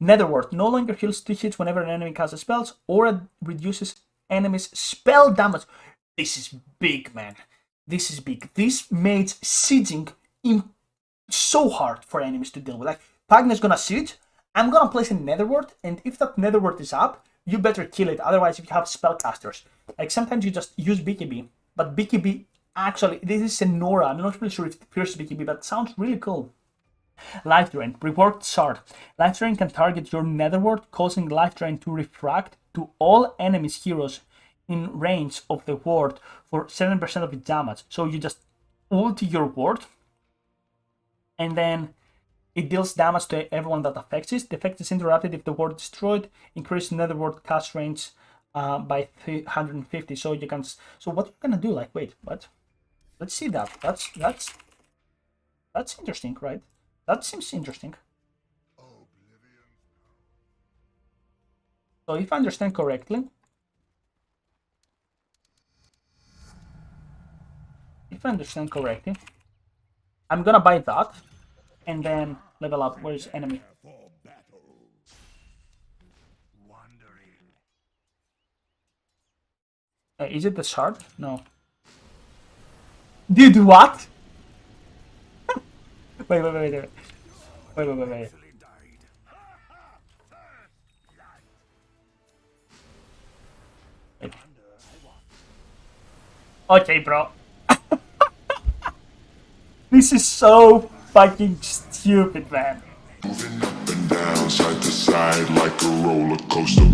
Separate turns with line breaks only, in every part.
Netherward no longer heals 2 hits whenever an enemy casts spells or reduces enemies' spell damage. This is big, man. This is big. This makes sieging so hard for enemies to deal with. Like, Pugna is gonna siege, I'm gonna place a Netherward, and if that Netherward is up, you better kill it. Otherwise, if you have spellcasters, like sometimes you just use BKB, but BKB actually, this is a Nora. I'm not really sure if it pierces BKB, but it sounds really cool. Life Drain. Reward Shard. Life Drain can target your Netherward, causing Life Drain to refract to all enemies' heroes in range of the ward for 7% of its damage. So you just ulti your ward, and then it deals damage to everyone that affects it. The effect is interrupted if the ward is destroyed. Increase Netherward cast range by 350. So you can. So what you're gonna do? Like, wait, what? Let's see that. That's interesting, right? That seems interesting. So if I understand correctly, I'm gonna buy that and then level up. Where's enemy? Is it the shard? No. Dude, what? Wait. Okay, bro. This is so fucking stupid, man.
Moving up and down, side to side like a roller coaster.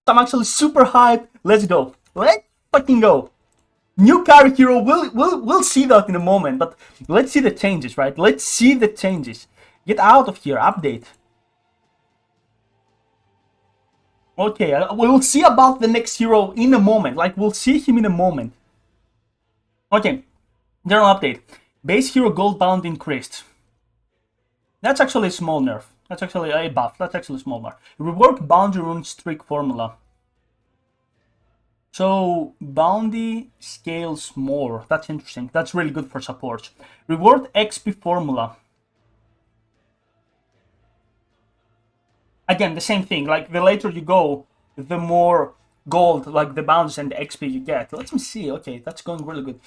I'm actually super hyped. Let's go. Let's fucking go. New character hero. We'll see that in a moment, but let's see the changes, right? Let's see the changes. Get out of here. Update. Okay, we'll see about the next hero in a moment. Like, we'll see him in a moment. Okay, general update. Base hero gold bound increased. That's actually a small nerf. That's actually a buff. That's actually a small nerf. Rework boundary rune streak formula. So bounty scales more. That's interesting. That's really good for support. Reward XP formula. Again, the same thing. Like, the later you go, the more gold, like the bounties and the XP you get. Let me see. Okay, that's going really good.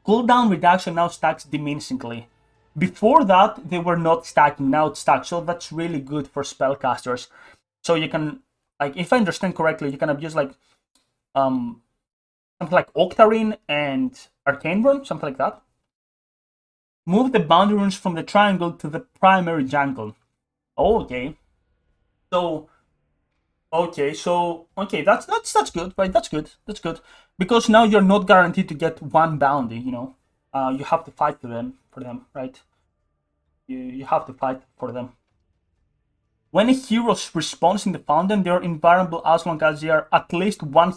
Cooldown reduction now stacks diminishingly. Before that, they were not stacking. Now it's stacked. So that's really good for spellcasters. So you can, like, if I understand correctly, you can abuse like something like Octarine and Arcane Worm, something like that. Move the boundary runes from the triangle to the primary jungle. Okay. So that's good, right? That's good. Because now you're not guaranteed to get one bounty, you know. You have to fight for them, right? You have to fight for them. When a hero respawns in the fountain, they are invulnerable as long as there are at least one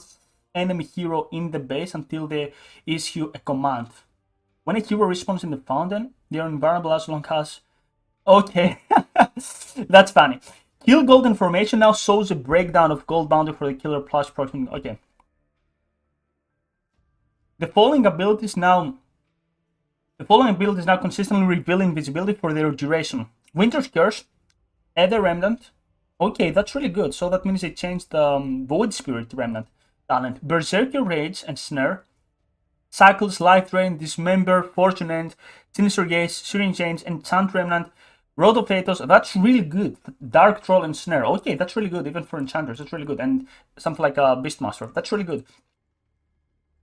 enemy hero in the base until they issue a command. When a hero respawns in the fountain, they are invulnerable as long as... Okay, that's funny. Kill Golden Formation now shows a breakdown of gold bounty for the killer plus protection. Okay. The following abilities now consistently reveal invisibility for their duration. Winter's Curse, Ether Remnant. Okay, that's really good. So that means they changed the Void Spirit Remnant talent. Berserker Rage and Snare. Cycles, Life Drain, Dismember, Fortune End, Sinister Gaze, Syrian Chains, Enchant Remnant, Road of Athos. That's really good. Dark Troll and Snare. Okay, that's really good. Even for enchanters, that's really good. And something like a Beastmaster. That's really good.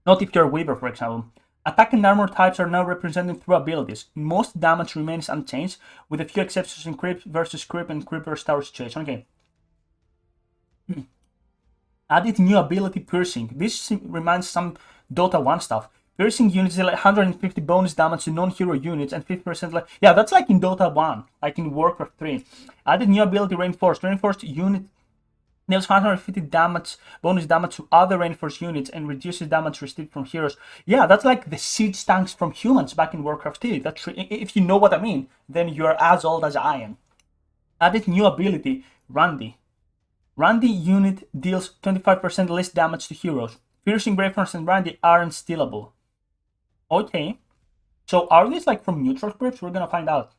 Not if you're a Weaver, for example. Attack and armor types are now represented through abilities. Most damage remains unchanged, with a few exceptions in Creep versus Creep and Creeper Tower situation. Okay. Added new ability Piercing. This reminds some Dota 1 stuff. Piercing units is like 150 bonus damage to non-hero units and 50% like... Yeah, that's like in Dota 1, like in Warcraft 3. Added new ability Reinforced. Reinforced unit deals 150 damage, bonus damage to other reinforced units and reduces damage received from heroes. Yeah, that's like the siege tanks from humans back in Warcraft 3. That's, if you know what I mean, then you're as old as I am. Added new ability Randy. Randy unit deals 25% less damage to heroes. Piercing, Breakforce, and Randy aren't stealable. Okay. So are these like from neutral groups? We're gonna find out.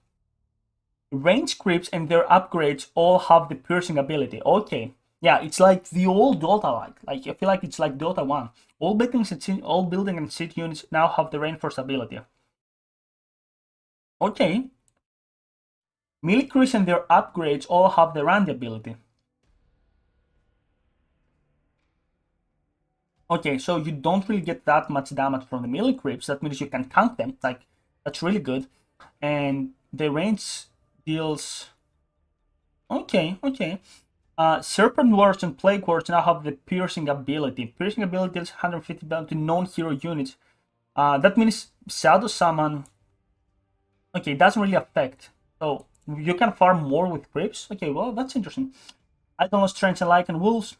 Range creeps and their upgrades all have the piercing ability. Okay. Yeah, it's like the old Dota like I feel like it's like Dota 1. All building and seed units now have the reinforced ability. Okay. Melee creeps and their upgrades all have the Randy ability. Okay, so you don't really get that much damage from the melee creeps. That means you can count them. Like, that's really good. And the range deals... Okay. Serpent Wards and Plague Wards now have the piercing ability. Piercing ability deals 150 damage to non-hero units. That means Shadow Summon... Okay, it doesn't really affect. So, you can farm more with creeps. Okay, well, that's interesting. I don't know Strength and Lycan Wolves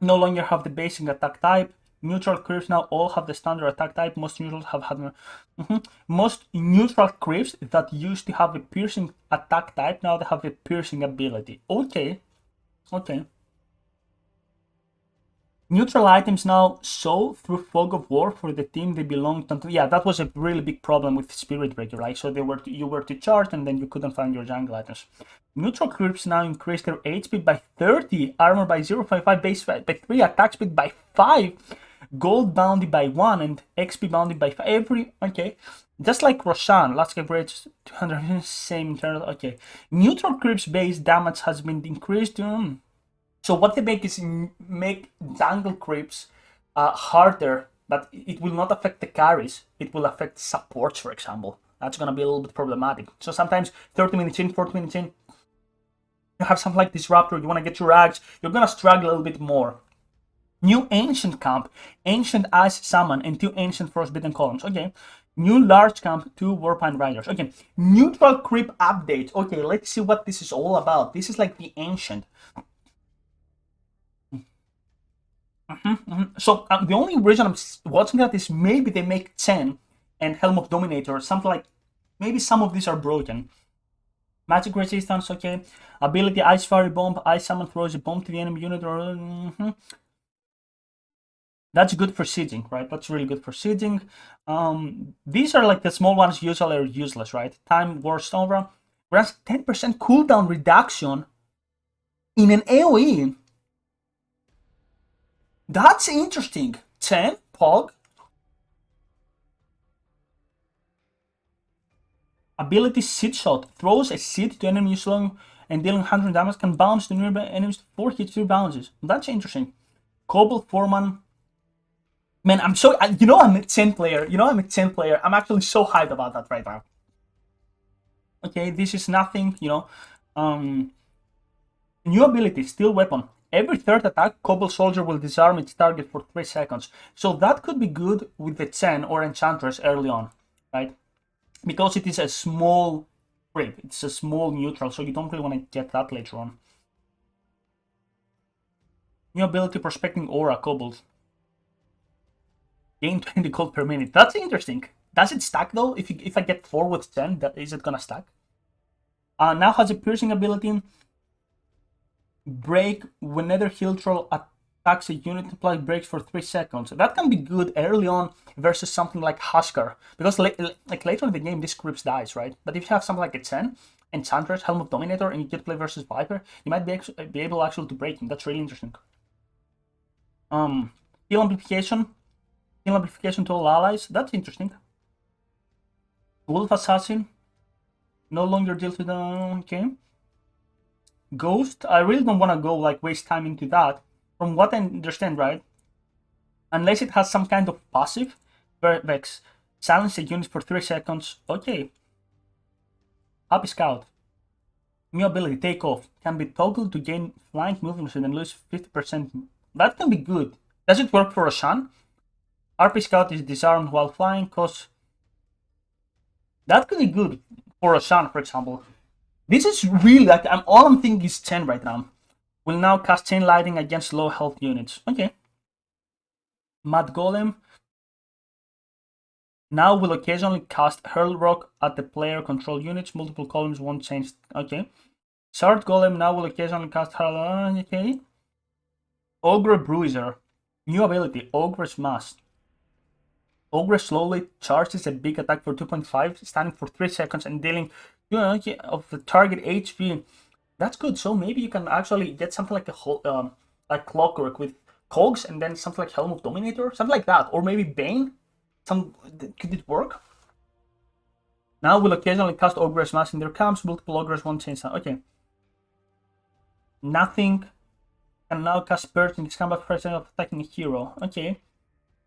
no longer have the basic attack type. Neutral creeps now all have the standard attack type. Most neutrals have had... Most neutral creeps that used to have a piercing attack type, now they have a piercing ability. Okay. Neutral items now show through Fog of War for the team they belong to. Yeah, that was a really big problem with Spirit Breaker, right? So you were to charge and then you couldn't find your jungle items. Neutral creeps now increase their HP by 30, armor by 0.5, base by 3, attack speed by 5, gold bounty by 1, and XP bounty by 5. Okay. Just like Roshan, last average 200, same internal. Okay. Neutral creeps base damage has been increased to... So what they make is make jungle creeps harder, but it will not affect the carries. It will affect supports, for example. That's going to be a little bit problematic. So sometimes 30 minutes in, 40 minutes in, you have something like Disruptor, you want to get your Ags, you're going to struggle a little bit more. New Ancient Camp, Ancient Ice Summon, and 2 Ancient Frostbitten Columns. Okay. New Large Camp, 2 Warpine Riders. Okay. Neutral Creep Update. Okay, let's see what this is all about. This is like the Ancient. So the only reason I'm watching that is maybe they make 10 and Helm of Dominator or something like... Maybe some of these are broken. Magic Resistance, okay. Ability Ice Fairy Bomb. Ice Summon throws a bomb to the enemy unit. Or That's good for sieging, right? That's really good for sieging. These are like the small ones usually are useless, right? Time Worst Over. Grants 10% cooldown reduction in an AoE. That's interesting. 10, Pog. Ability Seed Shot. Throws a seed to enemy slowing and dealing 100 damage. Can bounce to nearby enemies 4 hits, 3 bounces. That's interesting. Cobalt Foreman. Man, I'm so... I'm a 10 player. I'm a 10 player. I'm actually so hyped about that right now. Okay, this is nothing, New ability, Steel Weapon. Every third attack, Cobalt Soldier will disarm its target for 3 seconds. So that could be good with the Chen or Enchantress early on, right? Because it is a small creep. It's a small neutral, so you don't really want to get that later on. New ability, Prospecting Aura, Cobalt. Gain 20 gold per minute. That's interesting. Does it stack though? If I get 4 with 10, is it gonna stack? Now has a piercing ability. Break whenever Hill Troll attacks a unit, apply breaks for 3 seconds. That can be good early on versus something like Huskar. Because like later in the game, this creeps dies, right? But if you have something like a 10, Enchantress, Helm of Dominator, and you get play versus Viper, you might be able actually to break him. That's really interesting. Heal Amplification. Heal Amplification to all allies. That's interesting. Wolf Assassin. No longer deals with the... Okay. Ghost, I really don't want to go waste time into that. From what I understand, right? Unless it has some kind of passive, Vex, silence a unit for 3 seconds. Okay. Happy Scout. New ability, Take Off. Can be toggled to gain flying movement and then lose 50%. That can be good. Does it work for Roshan? RP Scout is disarmed while flying, cause... That could be good for Roshan, for example. This is really all I'm thinking is 10 right now. Will now cast Chain Lightning against low health units. Okay. Mad Golem. Now will occasionally cast Hurl Rock at the player control units. Multiple columns won't change. Okay. Shard Golem now will occasionally cast Hurl. Okay. Ogre Bruiser. New ability, Ogre's Mask. Ogre slowly charges a big attack for 2.5, standing for 3 seconds and dealing Okay, of the target HP. That's good. So maybe you can actually get something like like Clockwork with Cogs, and then something like Helm of Dominator, something like that, or maybe Bane. Could it work? Now will occasionally cast Ogre's Mask in their camps. Multiple Ogres won't change that. Okay. Nothing can now cast Purge in this combat for of attacking a hero. Okay.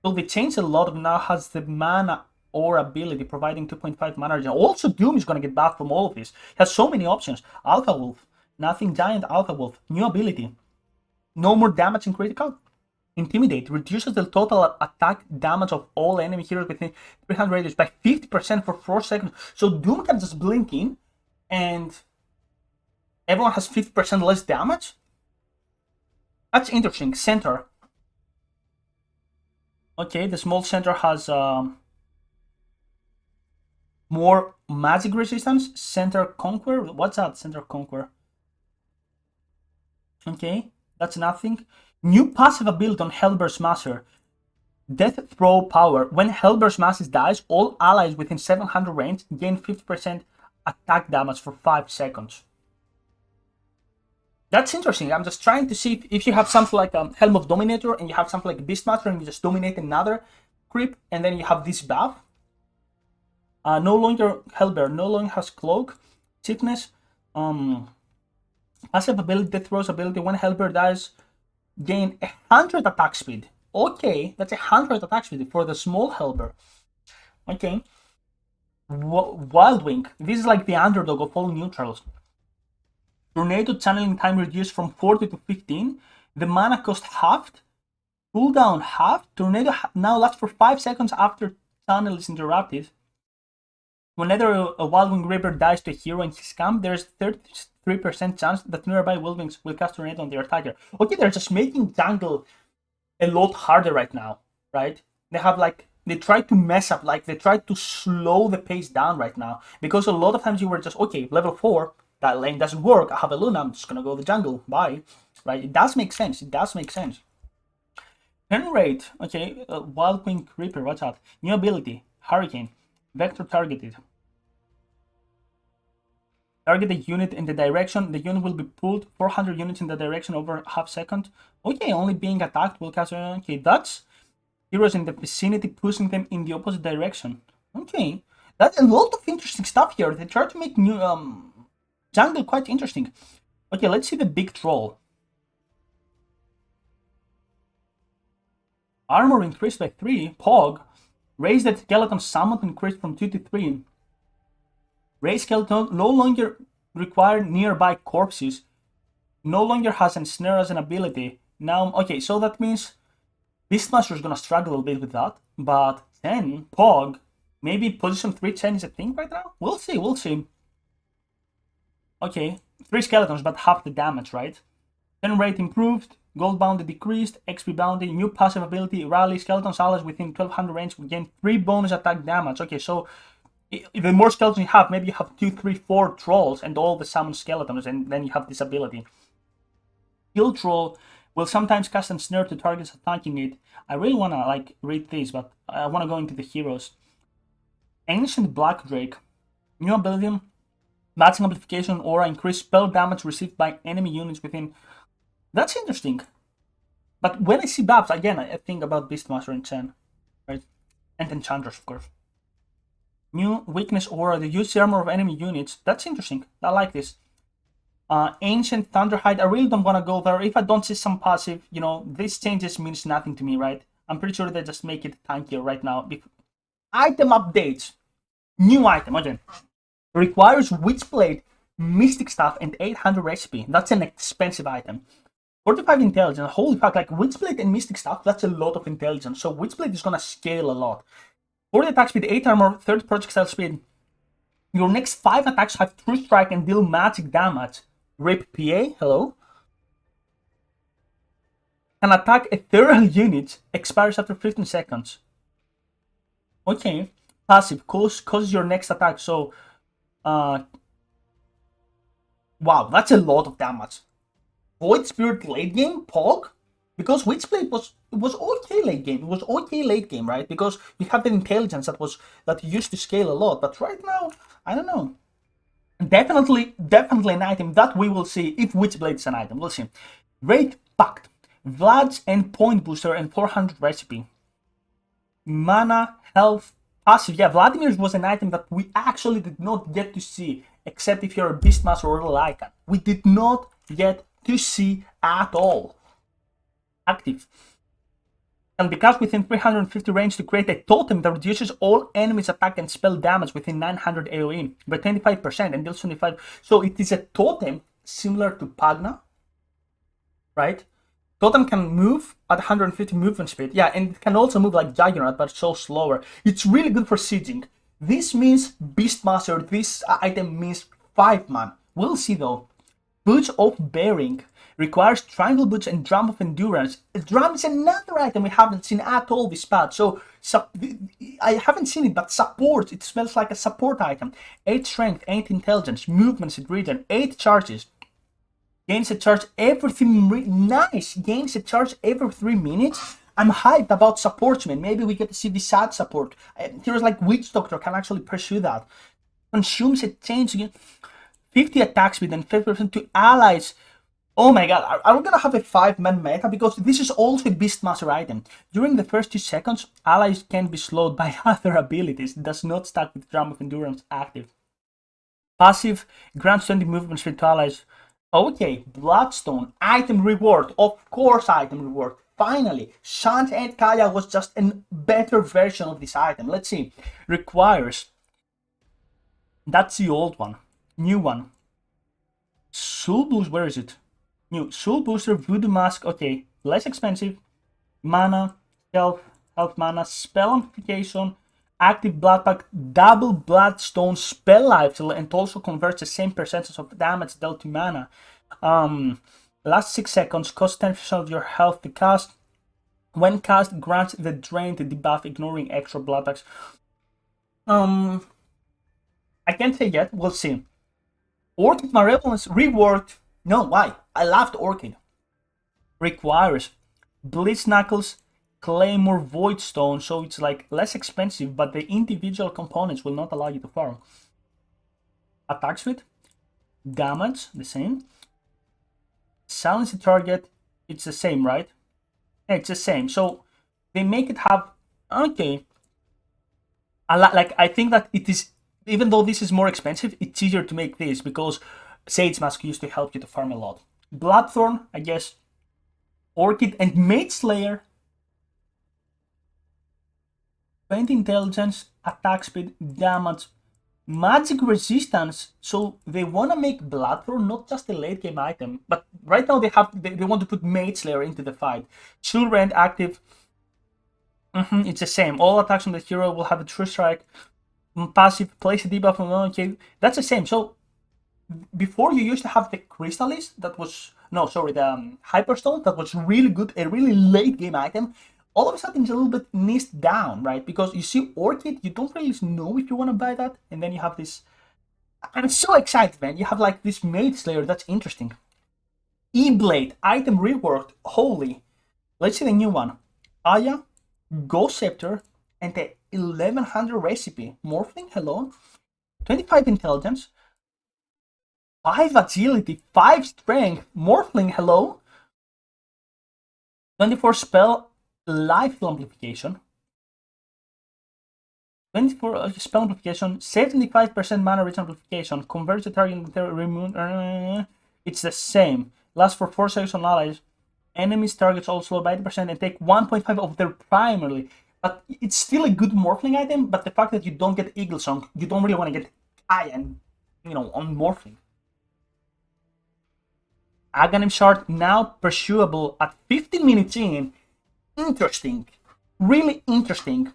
So they changed a lot. Now has the mana or ability providing 2.5 mana regen. Also, Doom is gonna get buffed from all of this. He has so many options. Alpha Wolf, Nothing Giant Alpha Wolf, new ability. No more damage in critical. Intimidate reduces the total attack damage of all enemy heroes within 300 radius by 50% for 4 seconds. So Doom can just blink in and everyone has 50% less damage. That's interesting. Center. Okay, the small center has more magic resistance. Center Conquer. What's that? Center Conquer. Okay, that's nothing. New passive ability on Hellbear's Master. Death Throw Power. When Hellbear's Master dies, all allies within 700 range gain 50% attack damage for 5 seconds. That's interesting. I'm just trying to see if you have something like Helm of Dominator and you have something like Beastmaster and you just dominate another creep and then you have this buff. No longer Hellbear, no longer has Cloak, Sickness, passive ability, Death Throws ability. When Hellbear dies, gain 100 attack speed. Okay, that's 100 attack speed for the small Hellbear. Okay. Wild Wing. This is like the underdog of all neutrals. Tornado channeling time reduced from 40 to 15. The mana cost halved. Cooldown halved. Tornado now lasts for 5 seconds after channel is interrupted. Whenever a Wild Wing Reaper dies to a hero in his camp, there's 33% chance that nearby Wild Wings will cast Tornado on their attacker. Okay, they're just making jungle a lot harder right now, right? They have like, they try to mess up, like they try to slow the pace down right now. Because a lot of times you were just, okay, level 4, that lane doesn't work, I have a Luna, I'm just gonna go to the jungle, bye. Right, it does make sense, it does make sense. Turn rate, okay, Wild Wing Reaper, what's that? New ability, Hurricane, Vector Targeted. Target the unit in the direction, the unit will be pulled 400 units in the direction over half second. Okay, only being attacked will cast, okay, that's heroes in the vicinity pushing them in the opposite direction. Okay, that's a lot of interesting stuff here. They try to make new jungle quite interesting. Okay, let's see the big troll. Armor increased by 3. Pog. Raise the skeleton summon increased from 2 to 3. Raise skeleton no longer require nearby corpses. No longer has ensnare as an ability. Now, okay, so that means Beastmaster is gonna struggle a bit with that. But then Pog, maybe position 3 10 is a thing right now? We'll see, we'll see. Okay, 3 skeletons, but half the damage, right? Turn rate improved, gold bounty decreased, XP bounty, new passive ability, rally, skeletons allies within 1200 range will gain 3 bonus attack damage. Okay, so the more skeletons you have, maybe you have 2, 3, 4 trolls and all the summon skeletons, and then you have this ability. Kill Troll will sometimes cast a snare to targets attacking it. I really wanna like read this, but I wanna go into the heroes. Ancient Black Drake, new ability. Matching amplification aura increase spell damage received by enemy units within. That's interesting. But when I see buffs, again, I think about Beastmaster and Chen, right? And Enchanters, of course. New weakness aura, the use armor of enemy units. That's interesting. I like this. Ancient Thunderhide, I really don't want to go there. If I don't see some passive, you know, these changes means nothing to me, right? I'm pretty sure they just make it tankier right now. Item updates. New item, again. Requires Witchblade, Mystic Staff, and 800 recipe. That's an expensive item. 45 intelligence. Holy fuck, like Witchblade and Mystic Staff, that's a lot of intelligence. So Witchblade is gonna scale a lot. 40 attack speed, 8 armor, 30 projectile speed. Your next 5 attacks have True Strike and deal magic damage. Rip PA, hello. Can attack ethereal units, expires after 15 seconds. Okay. Passive, causes your next attack, so wow, that's a lot of damage. Void Spirit late game, Pog? Because Witchblade was okay late game. It was okay late game, right? Because you have the intelligence that used to scale a lot. But right now, I don't know. Definitely an item that we will see if Witchblade is an item. We'll see. Raid Pact, Vlad's Endpoint Booster, and 400 Recipe. Mana, health, passive. Yeah, Vladimir's was an item that we actually did not get to see, except if you're a Beastmaster or a Lycan. We did not get to see at all. Active. And because within 350 range to create a totem that reduces all enemies' attack and spell damage within 900 AoE by 25% and deals 25. So it is a totem similar to Pugna, right? Totem can move at 150 movement speed. Yeah, and it can also move like Juggernaut, but so slower. It's really good for sieging. This means Beastmaster. This item means 5-man. We'll see though. Boots of Bearing requires Triangle Boots and Drum of Endurance. Drum is another item we haven't seen at all this patch. So I haven't seen it, but support. It smells like a support item. 8 Strength, 8 Intelligence, Movement at Regen, 8 Charges. Gains a charge every 3 minutes. Nice! Gains a charge every 3 minutes. I'm hyped about supportsmen. Maybe we get to see the sad support. Heroes like Witch Doctor can actually pursue that. Consumes a change again. 50 attack speed and 50% to allies. Oh my god, are we gonna have a 5-man meta? Because this is also a Beastmaster item. During the first 2 seconds, allies can be slowed by other abilities. It does not stack with Drum of Endurance active. Passive grants 20 movement speed to allies. Okay, Bloodstone, item reward. Of course, item reward. Finally, Shant and Kaya was just a better version of this item. Let's see. Requires. That's the old one. New one. Soul Boost, where is it? New Soul Booster, Voodoo Mask. Okay, less expensive. Mana, health mana, spell amplification, active blood pack, double bloodstone spell life, and also converts the same percentage of damage dealt to mana. Last 6 seconds, cost 10% of your health to cast. When cast, grants the drain to debuff, ignoring extra blood packs. I can't say yet. We'll see. Orchid Malevolence reworked. No, why? I loved Orchid. Requires Blitz Knuckles, Claymore, Void Stone, so it's like less expensive, but the individual components will not allow you to farm. Attack speed, damage, the same. Silence the target, it's the same, right? Yeah, it's the same. So they make it have, okay. I think that it is, even though this is more expensive, it's easier to make this because Sage Mask used to help you to farm a lot. Bloodthorn, I guess. Orchid and Mage Slayer. 20 intelligence, attack speed, damage, magic resistance. So they want to make Bloodthorn not just a late game item, but right now they want to put Mage Slayer into the fight. Chill Rend active. It's the same. All attacks from the hero will have a True Strike. Passive, place a debuff on okay. That's the same. So before you used to have the Crystallis, that was the Hyperstone, that was really good, a really late game item. All of a sudden it's a little bit niched down, right? Because you see Orchid, you don't really know if you want to buy that, and then you have this. I'm so excited, man. You have like this Mage Slayer, that's interesting. E-Blade, item reworked, holy. Let's see the new one. Aya, Ghost Scepter, and the 1100 recipe. Morphling, hello. 25 intelligence. 5 agility, 5 strength. Morphling, hello. 24 spell life amplification. 24 spell amplification, 75% mana rich amplification. Converts the target into remove. It's the same. Lasts for 4 seconds on allies. Enemies targets all slow by 80% and take 1.5 of their primarily. But it's still a good Morphling item, but the fact that you don't get Eagle Song, you don't really want to get Iron, on Morphling. Aghanim Shard now pursuable at 15 minutes in. Interesting. Really interesting.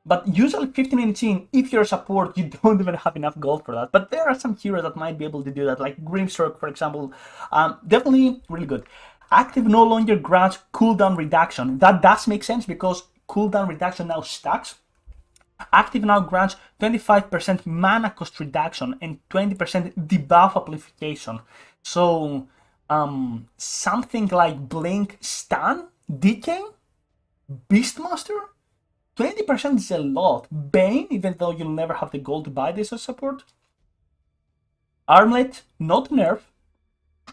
But usually 15 minutes in, if you're a support, you don't even have enough gold for that. But there are some heroes that might be able to do that, like Grimstroke, for example. Definitely really good. Active no longer grants cooldown reduction. That does make sense because cooldown reduction now stacks. Active now grants 25% mana cost reduction and 20% debuff amplification. So something like Blink Stun, Decay, Beastmaster, 20% is a lot. Bane, even though you'll never have the gold to buy this as support. Armlet, not nerf,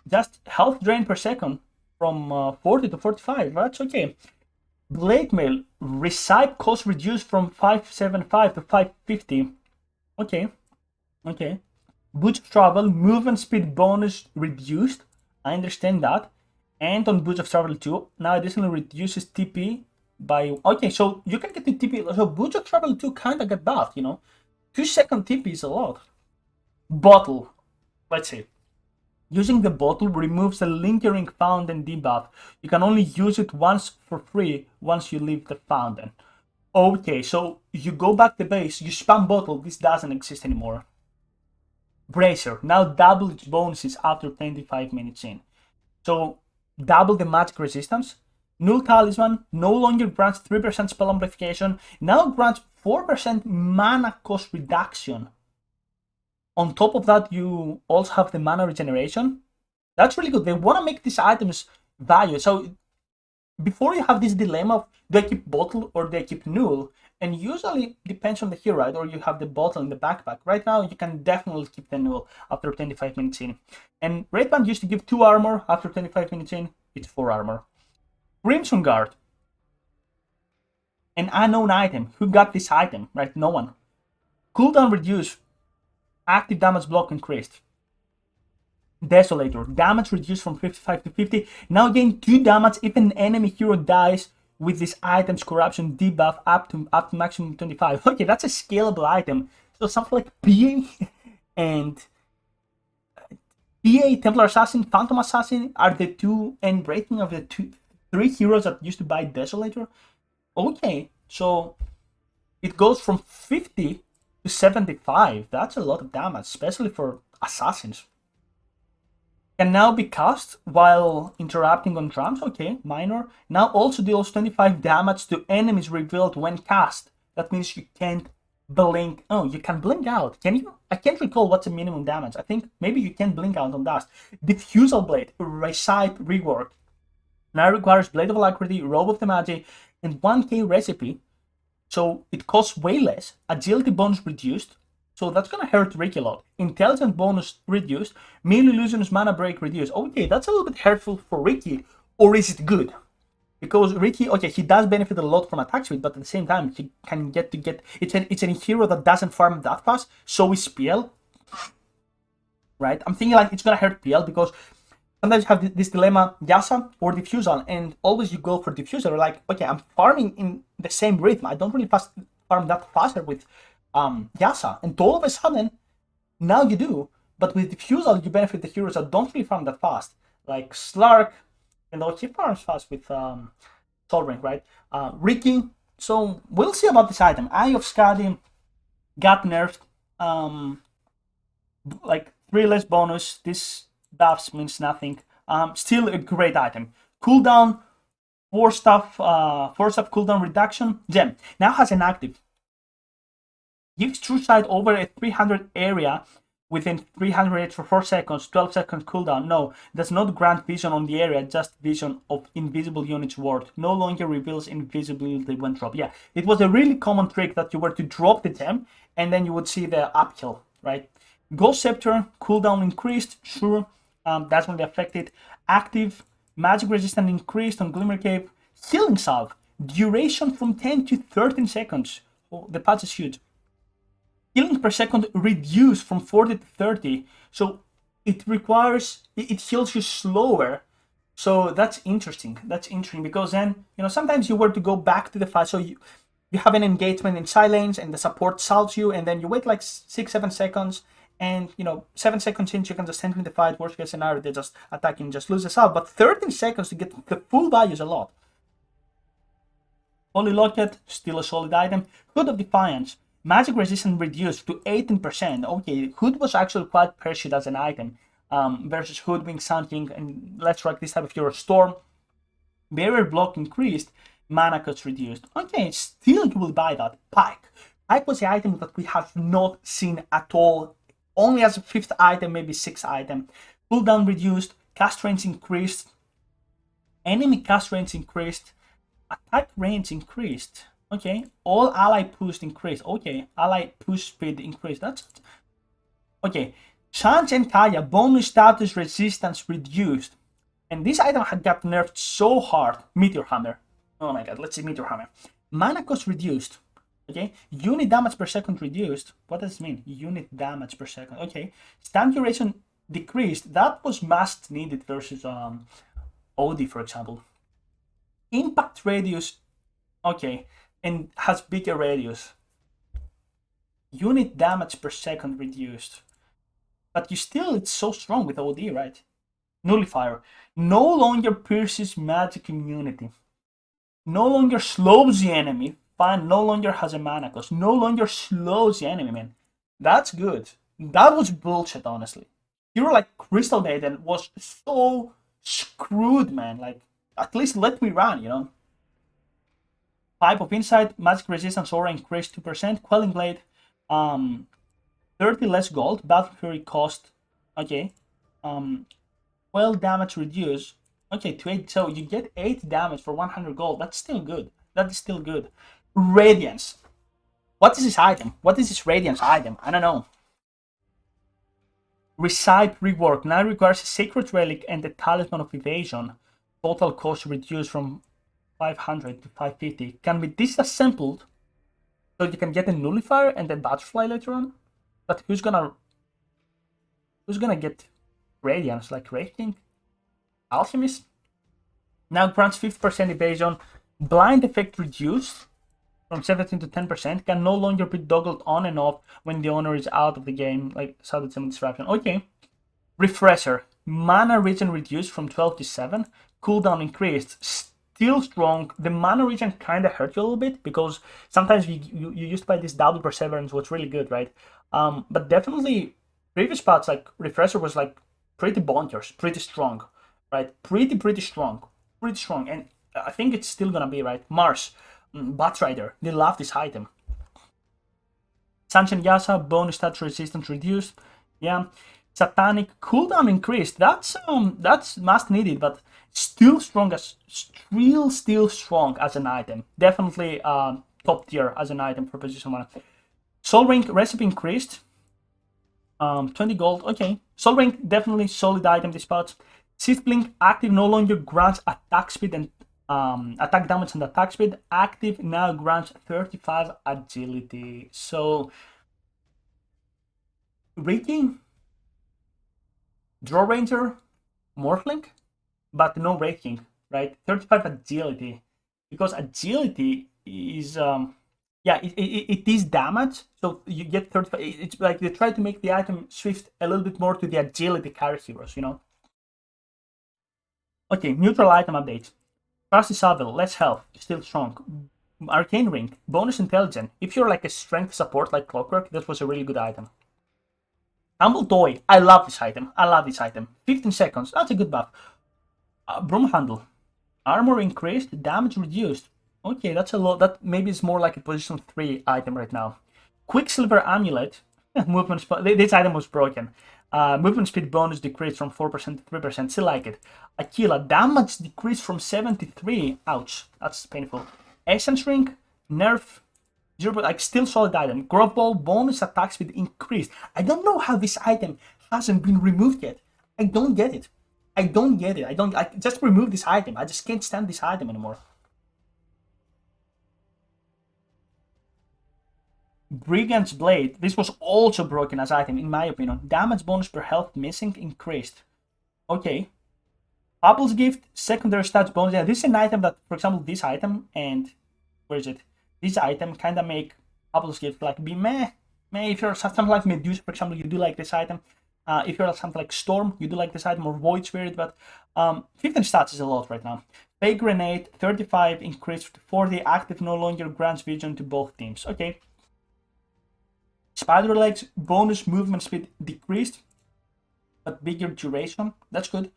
just health drain per second from 40 to 45. That's okay. Blade Mail, recipe cost reduced from 575 to 550. Okay, okay. Boots of Travel, movement speed bonus reduced. I understand that. And on Boots of Travel 2, now additionally reduces TP by... Okay, so you can get the TP. So Boots of Travel 2 kind of get buffed, you know. 2-second TP is a lot. Bottle, let's see. Using the bottle removes the lingering fountain debuff. You can only use it once for free once you leave the fountain. Okay, so you go back to base, you spam bottle, this doesn't exist anymore. Bracer, now double its bonuses after 25 minutes in. So double the magic resistance. Null Talisman no longer grants 3% spell amplification, now grants 4% mana cost reduction. On top of that, you also have the mana regeneration. That's really good. They want to make these items value. So before you have this dilemma of do I keep bottle or do I keep null? And usually depends on the hero, right? Or you have the bottle in the backpack. Right now, you can definitely keep the null after 25 minutes in. And Red Band used to give 2 armor after 25 minutes in. It's 4 armor. Crimson Guard. An unknown item. Who got this item? Right? No one. Cooldown reduced. Active damage block increased. Desolator, damage reduced from 55 to 50. Now gain 2 damage if an enemy hero dies with this item's corruption debuff up to maximum 25. Okay, that's a scalable item. So something like PA and PA, Templar Assassin, Phantom Assassin are the 2 end rating of the 3 heroes that used to buy Desolator. Okay, so it goes from 50 to 75. That's a lot of damage, especially for assassins. Can now be cast while interacting on trams. Okay, minor. Now also deals 25 damage to enemies revealed when cast. That means you can't blink. Oh, you can blink out. Can you? I can't recall what's the minimum damage. I think maybe you can blink out on dust. Diffusal Blade, recipe rework. Now requires Blade of Alacrity, Robe of the Magi, and 1k recipe. So it costs way less. Agility bonus reduced. So that's gonna hurt Ricky a lot. Intelligence bonus reduced. Melee illusions mana break reduced. Okay, that's a little bit hurtful for Ricky. Or is it good? Because Ricky, okay, he does benefit a lot from attack speed, but at the same time, he can get it's a hero that doesn't farm that fast. So is PL. Right? I'm thinking like it's gonna hurt PL because sometimes you have this dilemma, Yasa or Diffusal, and always you go for Diffusal. Like, okay, I'm farming in the same rhythm. I don't really farm that faster with Yasa. And all of a sudden, now you do. But with Diffusal, you benefit the heroes that don't really farm that fast. Like Slark, and though he farms fast with Solring, right? Ricky. So we'll see about this item. Eye of Skadi got nerfed. Like 3 less bonus. This buffs means nothing. Still a great item. Cooldown, 4 stuff cooldown reduction. Gem now has an active. Gives true sight over a 300 area within 300 for 4 seconds, 12 seconds cooldown. No, does not grant vision on the area, just vision of invisible units worth. No longer reveals invisibility when dropped. Yeah, it was a really common trick that you were to drop the gem and then you would see the uphill, right? Ghost Scepter, cooldown increased, sure. That's when they affected. Active, magic resistance increased on Glimmer Cave. Healing Salve, duration from 10 to 13 seconds. Oh, the patch is huge. Healing per second reduced from 40 to 30. So it heals you slower. So that's interesting. That's interesting because then, sometimes you were to go back to the fight. So you have an engagement in silence and the support salves you and then you wait like 6-7 seconds. And 7 seconds in, you can just enter the fight. Worst case scenario, they just attack and just lose the salve. But 13 seconds to get the full value is a lot. Holy Locket, still a solid item. Hood of Defiance, magic resistance reduced to 18%. Okay, Hood was actually quite pursued as an item versus Hoodwink, Sun King, and let's track this type of hero. Storm, barrier block increased, mana cost reduced. Okay, still you will buy that. Pike. Pike was the item that we have not seen at all. Only as a 5th item, maybe 6th item. Cooldown reduced, cast range increased, enemy cast range increased, attack range increased. Okay, all ally push increased. Okay, ally push speed increased. That's okay. Chance and Kaya, bonus status resistance reduced. And this item had got nerfed so hard. Meteor Hammer. Oh my god, let's see Meteor Hammer. Mana cost reduced. Okay, unit damage per second reduced. What does this mean? Unit damage per second. Okay, stun duration decreased. That was must needed versus OD, for example. Impact radius, okay, and has bigger radius. Unit damage per second reduced. But you still, it's so strong with OD, right? Nullifier. No longer pierces magic immunity. No longer slows the enemy. Fine, no longer has a mana cost. No longer slows the enemy, man. That's good. That was bullshit, honestly. Hero like Crystal Maiden was so screwed, man. Like, at least let me run, you know? Pipe of Insight, Magic Resistance Aura increased 2%. Quelling Blade, 30 less gold. Battle Fury cost, okay. Well, damage reduced. Okay, to 8. So you get 8 damage for 100 gold. That's still good. That is still good. Radiance. What is this item? What is this Radiance item? I don't know. Recite rework. Now requires a Sacred Relic and the Talisman of Evasion. Total cost reduced from 500 to 550. Can be disassembled so you can get a Nullifier and then Butterfly later on. But who's gonna get Radiance? Like Raking? Alchemist? Now grants 50% evasion. Blind effect reduced from 17 to 10%. Can no longer be toggled on and off when the owner is out of the game, like sudden summon disruption. Okay. Refresher. Mana regen reduced from 12 to 7. Cooldown increased. Still strong. The mana regen kind of hurt you a little bit because sometimes you used to buy this double perseverance, was really good, right? But definitely previous parts like Refresher was like pretty bonkers, pretty strong, right? Pretty strong, and I think it's still gonna be, right? Mars, Batrider, they love this item. Sanchen Yasa, bonus stat resistance reduced. Yeah, Satanic cooldown increased. That's must needed, but still strong as an item. Definitely top tier as an item for position 1. Soul Ring recipe increased. 20 gold. Okay, Soul Ring definitely solid item. This part. Sith Blink active no longer grants attack speed and attack damage and attack speed. Active now grants 35 agility. So rating, Draw Ranger, Morphling, but no rating, right? 35 agility, because agility is yeah, it is damage, so you get 35. It's like they try to make the item shift a little bit more to the agility character heroes, you know. Okay, neutral item update. Trusty Savile, less health, still strong. Arcane Ring, bonus intelligence. If you're like a strength support like Clockwork, that was a really good item. Humble Toy, I love this item. 15 seconds, that's a good buff. Broom Handle, armor increased, damage reduced. Okay, that's a lot. That maybe is more like a position 3 item right now. Quicksilver Amulet, movement speed. This item was broken. Movement speed bonus decreased from 4% to 3%. Still like it. Aquila, damage decreased from 73. Ouch, that's painful. Essence Ring, nerf, 0, like still solid item. Grove Ball, bonus attack speed increased. I don't know how this item hasn't been removed yet. I don't get it. I just remove this item. I just can't stand this item anymore. Brigand's Blade. This was also broken as item, in my opinion. Damage bonus per health missing increased. Okay. Apple's Gift, secondary stats bonus. Yeah, this is an item that, for example, this item and where is it? This item kind of make Apple's Gift like be meh. If you're something like Medusa, for example, you do like this item. If you're something like Storm, you do like this item, or Void Spirit, but 15 stats is a lot right now. Fake Grenade, 35 increased to 40. Active no longer grants vision to both teams. Okay. Spider Legs, bonus movement speed decreased, but bigger duration. That's good.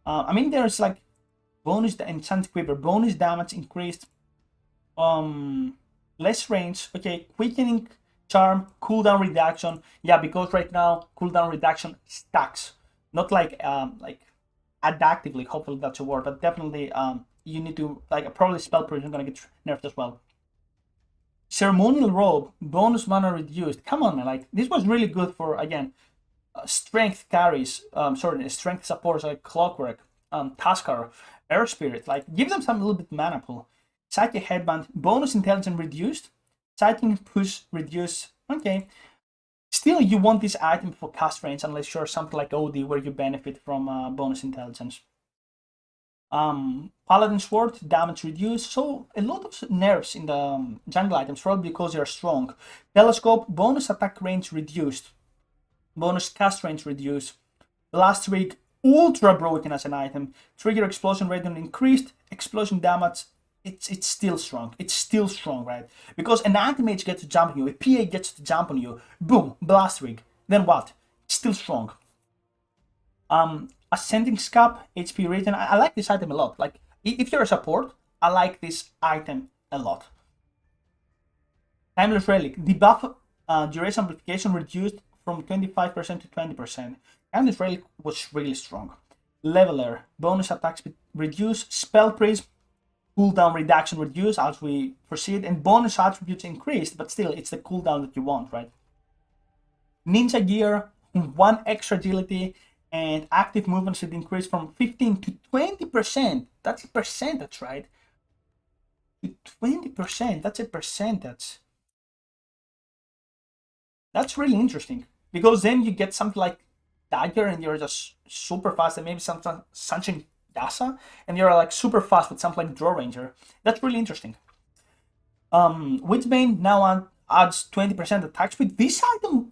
I mean, there's like bonus and Sand Quiver, bonus damage increased. Less range. Okay, quickening charm, cooldown reduction. Yeah, because right now cooldown reduction stacks. Not like adaptively. Hopefully that's a word, but definitely you need to like probably spell prison gonna get nerfed as well. Ceremonial Robe, bonus mana reduced. Come on, man. Like, this was really good for, again, strength carries, strength supports like Clockwork, Taskar, Air Spirit. Like, give them some little bit mana pool. Psychic Headband, bonus intelligence reduced, Psychic Push reduced. Okay. Still, you want this item for cast range unless you're something like OD where you benefit from bonus intelligence. Paladin Sword, damage reduced. So a lot of nerfs in the jungle items, probably because they are strong. Telescope, bonus attack range reduced. Bonus cast range reduced. Blast Rig, ultra broken as an item. Trigger explosion radius increased. Explosion damage, it's still strong. It's still strong, right? Because an anti-mage gets to jump on you, a PA gets to jump on you, boom, Blast Rig. Then what? It's still strong. Ascending Scap, HP regen. I like this item a lot. Like, if you're a support, I like this item a lot. Timeless Relic, debuff duration amplification reduced from 25% to 20%. Timeless Relic was really strong. Leveler, bonus attack speed reduced. Spell Prism, cooldown reduction reduced as we proceed, and bonus attributes increased, but still, it's the cooldown that you want, right? Ninja Gear, 1 extra agility, and active movement should increase from 15 to 20%. That's a percentage, right? To 20%, that's a percentage. That's really interesting, because then you get something like Dagger and you're just super fast, and maybe something Sunshine Dasa, and you're like super fast with something like Draw Ranger. That's really interesting. Witchbane now adds 20% attack speed. This item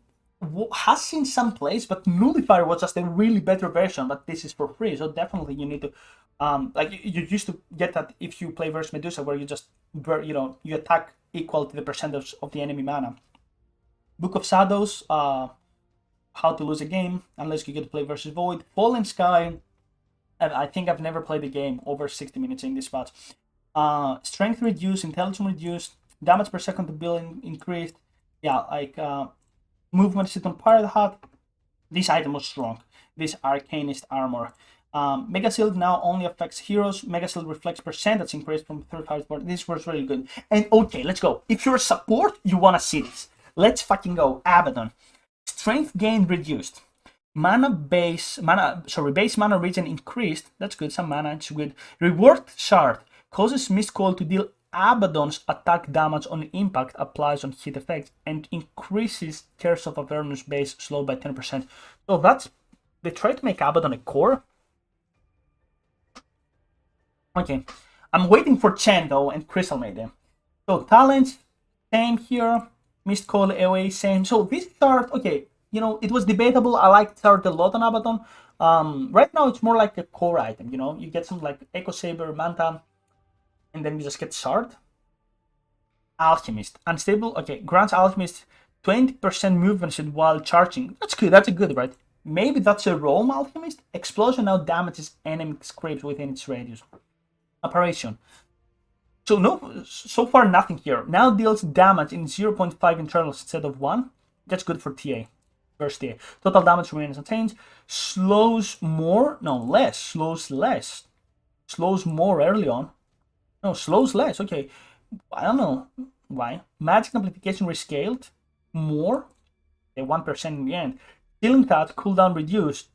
has seen some plays, but Nullifier was just a really better version, but this is for free, so definitely you need to like you used to get that if you play versus Medusa, where you just you attack equal to the percentage of the enemy mana. Book of Shadows, how to lose a game unless you get to play versus Void. Fallen Sky, I think I've never played a game over 60 minutes in this spot. Strength reduced, intelligence reduced, damage per second to build increased. Yeah, like movement sit on Pirate Hat. This item was strong. This Arcanist armor. Mega Shield now only affects heroes. Mega Shield reflects percentage increase from 35 support. This was really good. And okay, let's go. If you're a support, you wanna see this. Let's fucking go. Abaddon. Strength gain reduced. Base mana regen increased. That's good. Some mana, it's good. Reward Shard causes Mistcall to deal Abaddon's attack damage on impact, applies on hit effects, and increases Curse of Avernus base slow by 10%. So that's, they try to make Abaddon a core. Okay, I'm waiting for Chen though and Crystal Maiden. So talents, same here. Mistcall AoE, same. So this chart, okay, it was debatable. I liked chart a lot on Abaddon. Right now it's more like a core item, you get some like Echo Saber, Manta, and then you just get Shard. Alchemist, unstable, okay, grants Alchemist 20% movement speed while charging. That's good, that's a good, right? Maybe that's a roam Alchemist. Explosion now damages enemy scrapes within its radius. Apparition. So far nothing here. Now deals damage in 0.5 internals instead of 1. That's good for TA. Versus TA. Total damage remains unchanged. Slows more. No, less. Slows less. Slows more early on. No, slows less. Okay. I don't know why. Magic amplification rescaled. More. Okay, 1% in the end. Healing Touch, cooldown reduced.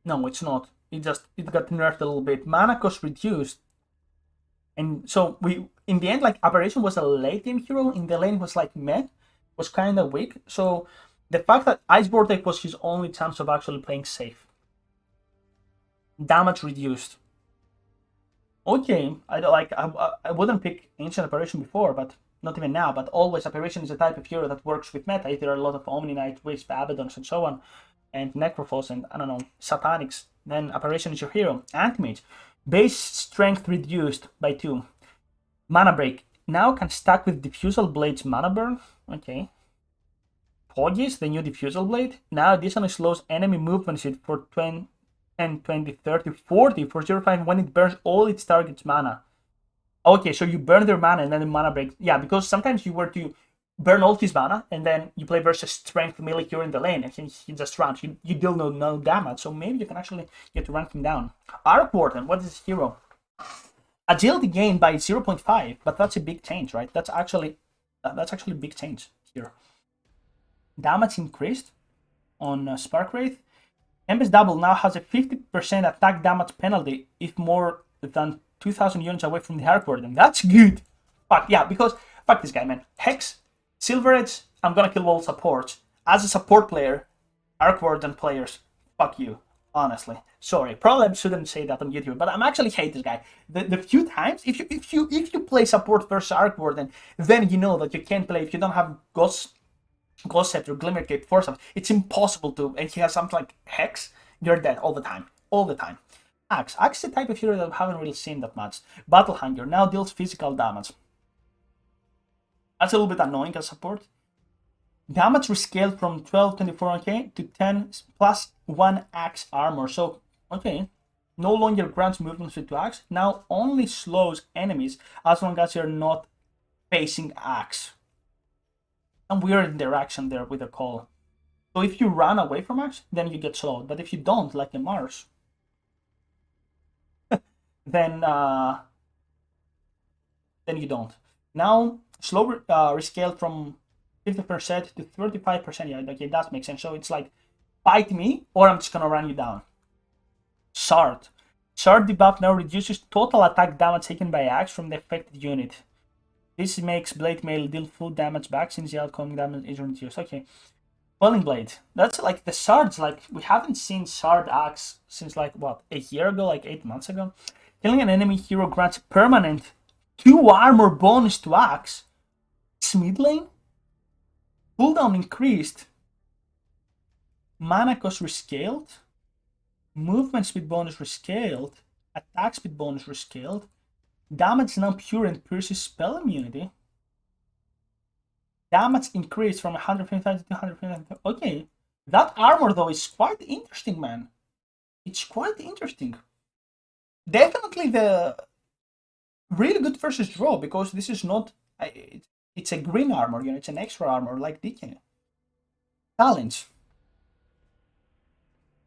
No, it's not. It got nerfed a little bit. Mana cost reduced. And so in the end, like, Apparition was a late game hero. In the lane was like meh, was kind of weak. So the fact that Ice Vortex was his only chance of actually playing safe. Damage reduced. Okay, I wouldn't pick Ancient Apparition before, but not even now. But always Apparition is a type of hero that works with meta. If there are a lot of Omni Knight, Wisp, Abaddons, and so on, and Necrophos, and I don't know, Satanics, then Apparition is your hero. Anti-Mage. Base strength reduced by 2. Mana Break. Now can stack with Diffusal Blade's mana burn. Okay. Pogis, the new Diffusal Blade. Now additionally slows enemy movement speed for 10, 20, 30, 40 for 0.5 when it burns all its target's mana. Okay, so you burn their mana and then the mana break. Yeah, because sometimes you were to burn all his mana and then you play versus strength melee hero in the lane and he just runs. You deal no damage, so maybe you can actually get to rank him down. Arc Warden, what is his hero? Agility gained by 0.5, but that's a big change, right? That's actually a big change here. Damage increased on Spark Wraith. Tempest Double now has a 50% attack damage penalty if more than 2,000 units away from the Arc Warden. That's good. Fuck yeah, because fuck this guy, man. Hex, Silver Edge, I'm gonna kill all supports. As a support player, Arc Warden players, fuck you. Honestly, sorry. Probably I shouldn't say that on YouTube, but I'm actually hate this guy. The few times, if you play support versus Arc Warden, then you know that you can't play if you don't have Ghost Scepter, Glimmer Cape, Force Up. It's impossible to, and he has something like Hex. You're dead all the time, all the time. Axe is the type of hero that I haven't really seen that much. Battle Hunger now deals physical damage. That's a little bit annoying as support. Damage rescaled from 1224 okay to 10 plus 1 axe armor. So, okay. No longer grants movement speed to axe. Now only slows enemies as long as you're not facing axe. Some weird interaction there with the call. So if you run away from axe, then you get slowed. But if you don't, like the Mars, then you don't. Now, slow rescaled from 50% to 35%. Yeah, okay, that makes sense. So it's like, fight me, or I'm just gonna run you down. Shard. Shard debuff now reduces total attack damage taken by axe from the affected unit. This makes Blade Mail deal full damage back since the outcoming damage is reduced. Okay. Quelling Blade. That's like the shards, like we haven't seen Shard Axe since like what, a year ago, like 8 months ago. Killing an enemy hero grants permanent 2 armor bonus to axe. It's mid lane. Cooldown increased. Mana cost rescaled. Movement speed bonus rescaled. Attack speed bonus rescaled. Damage now pure and pierces spell immunity. Damage increased from 155 to 255. Okay. That armor though is quite interesting, man. It's quite interesting. Definitely the really good versus draw, because this is not, it's a green armor, you know, it's an extra armor like DK. Challenge.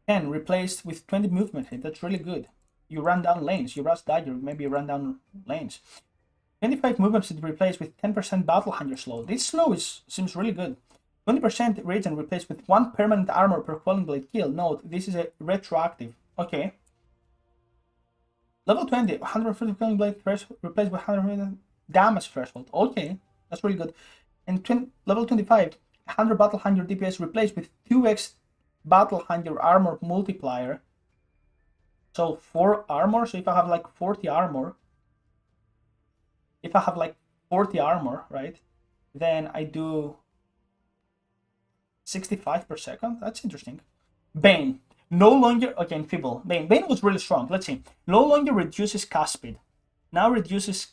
10 replaced with 20 movement hit. That's really good. You run down lanes. You rush dagger, maybe you run down lanes. 25 movement speed replaced with 10% battle hunger slow. This slow seems really good. 20% rage and replaced with 1 permanent armor per Quelling Blade kill. Note, this is a retroactive. Okay. Level 20, 150 Quelling Blade replaced with 150 damage threshold. Okay, that's really good. And level 25, 100 battle hunger DPS replaced with 2x battle hunger armor multiplier. So 4 armor. So if I have like 40 armor, right, then I do 65 per second. That's interesting. Bane. No longer, okay, Enfeeble. Bane was really strong. Let's see. No longer reduces cast speed. Now reduces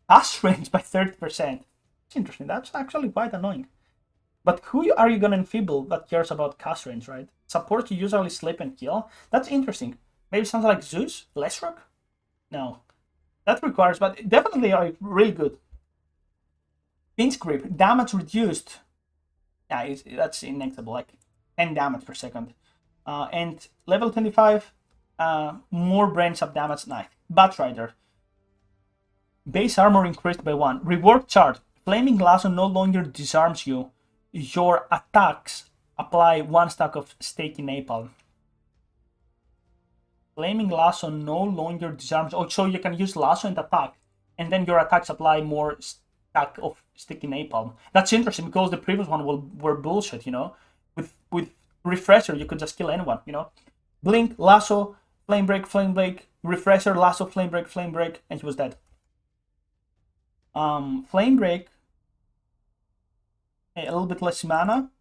cast range by 30%. It's interesting. That's actually quite annoying. But who are you gonna Enfeeble that cares about cast range, right? Support you usually slip and kill. That's interesting. Maybe something like Zeus? Leshrock? No. That requires, but definitely are really good. Pinch Grip. Damage reduced. Yeah, that's inexable. Like 10 damage per second. And level 25, more brain sub damage. Nice. Batrider. Base armor increased by 1. Rework chart. Flaming Lasso no longer disarms you. Your attacks apply 1 stack of Sticky Napalm. Flaming Lasso no longer disarms. Oh, so you can use Lasso and attack, and then your attacks apply more stack of Sticky Napalm. That's interesting because the previous one were bullshit, you know. With Refresher, you could just kill anyone, you know. Blink, Lasso, Flame Break, Refresher, Lasso, Flame Break, and he was dead. Flame Break, a little bit less mana.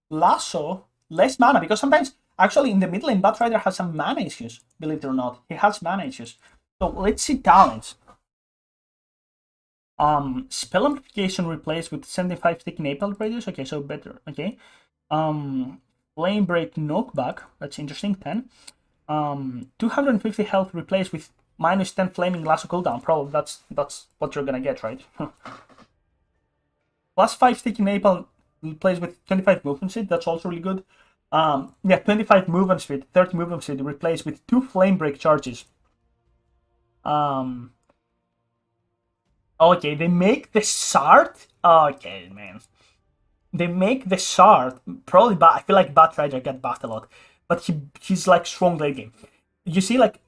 Lasso, less mana, because sometimes, actually, in the mid lane, Batrider has some mana issues, believe it or not. He has mana issues. So let's see talents. Spell amplification replaced with 75 Sticky Napalm radius. Okay, so better. Okay. Flame Break knockback. That's interesting. 10. 250 health replaced with minus 10 Flaming Lasso cooldown. Probably that's what you're gonna get, right? Plus 5 Sticky Napalm replaced with 25 movement speed. That's also really good. Yeah, 25 movement speed, 30 movement speed replaced with 2 Flame Break charges. Okay, they make the Shard. Okay, man. they make the shard probably. I feel like Batrider get buffed a lot, but he's like strong late game. You see, like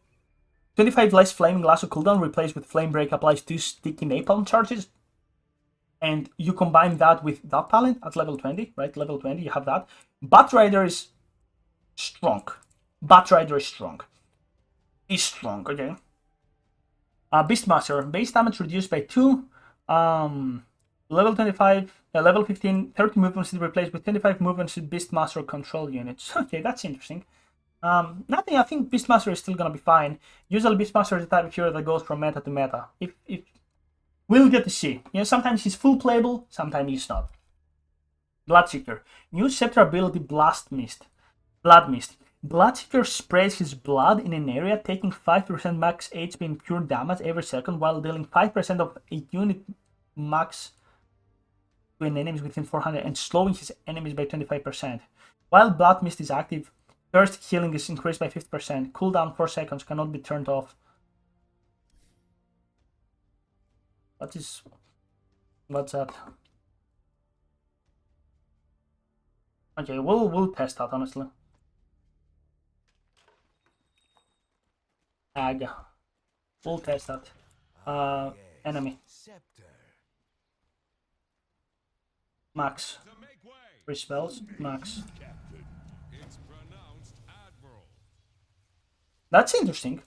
25 less flaming lasso cooldown replaced with flame break applies 2 sticky napalm charges, and you combine that with that talent at level 20, right? Level 20, you have that. Batrider is strong. Batrider is strong. Is strong, okay. Beastmaster, base damage reduced by 2. Level 25, level 15, 30 movements is replaced with 25 movements with Beastmaster control units. Okay, that's interesting. Nothing, I think Beastmaster is still gonna be fine. Usually Beastmaster is the type of hero that goes from meta to meta. If we'll get to see. You know, sometimes he's full playable, sometimes he's not. Bloodseeker. New scepter ability Blast Mist. Blood Mist. Bloodseeker sprays his blood in an area, taking 5% max HP in pure damage every second, while dealing 5% of a unit max to an enemy within 400 and slowing his enemies by 25%. While Blood Mist is active, burst healing is increased by 50%. Cooldown 4 seconds, cannot be turned off. What's that? Okay, we'll test that honestly. Ag. We'll test that. Enemy. Max. 3 spells. Max. That's interesting.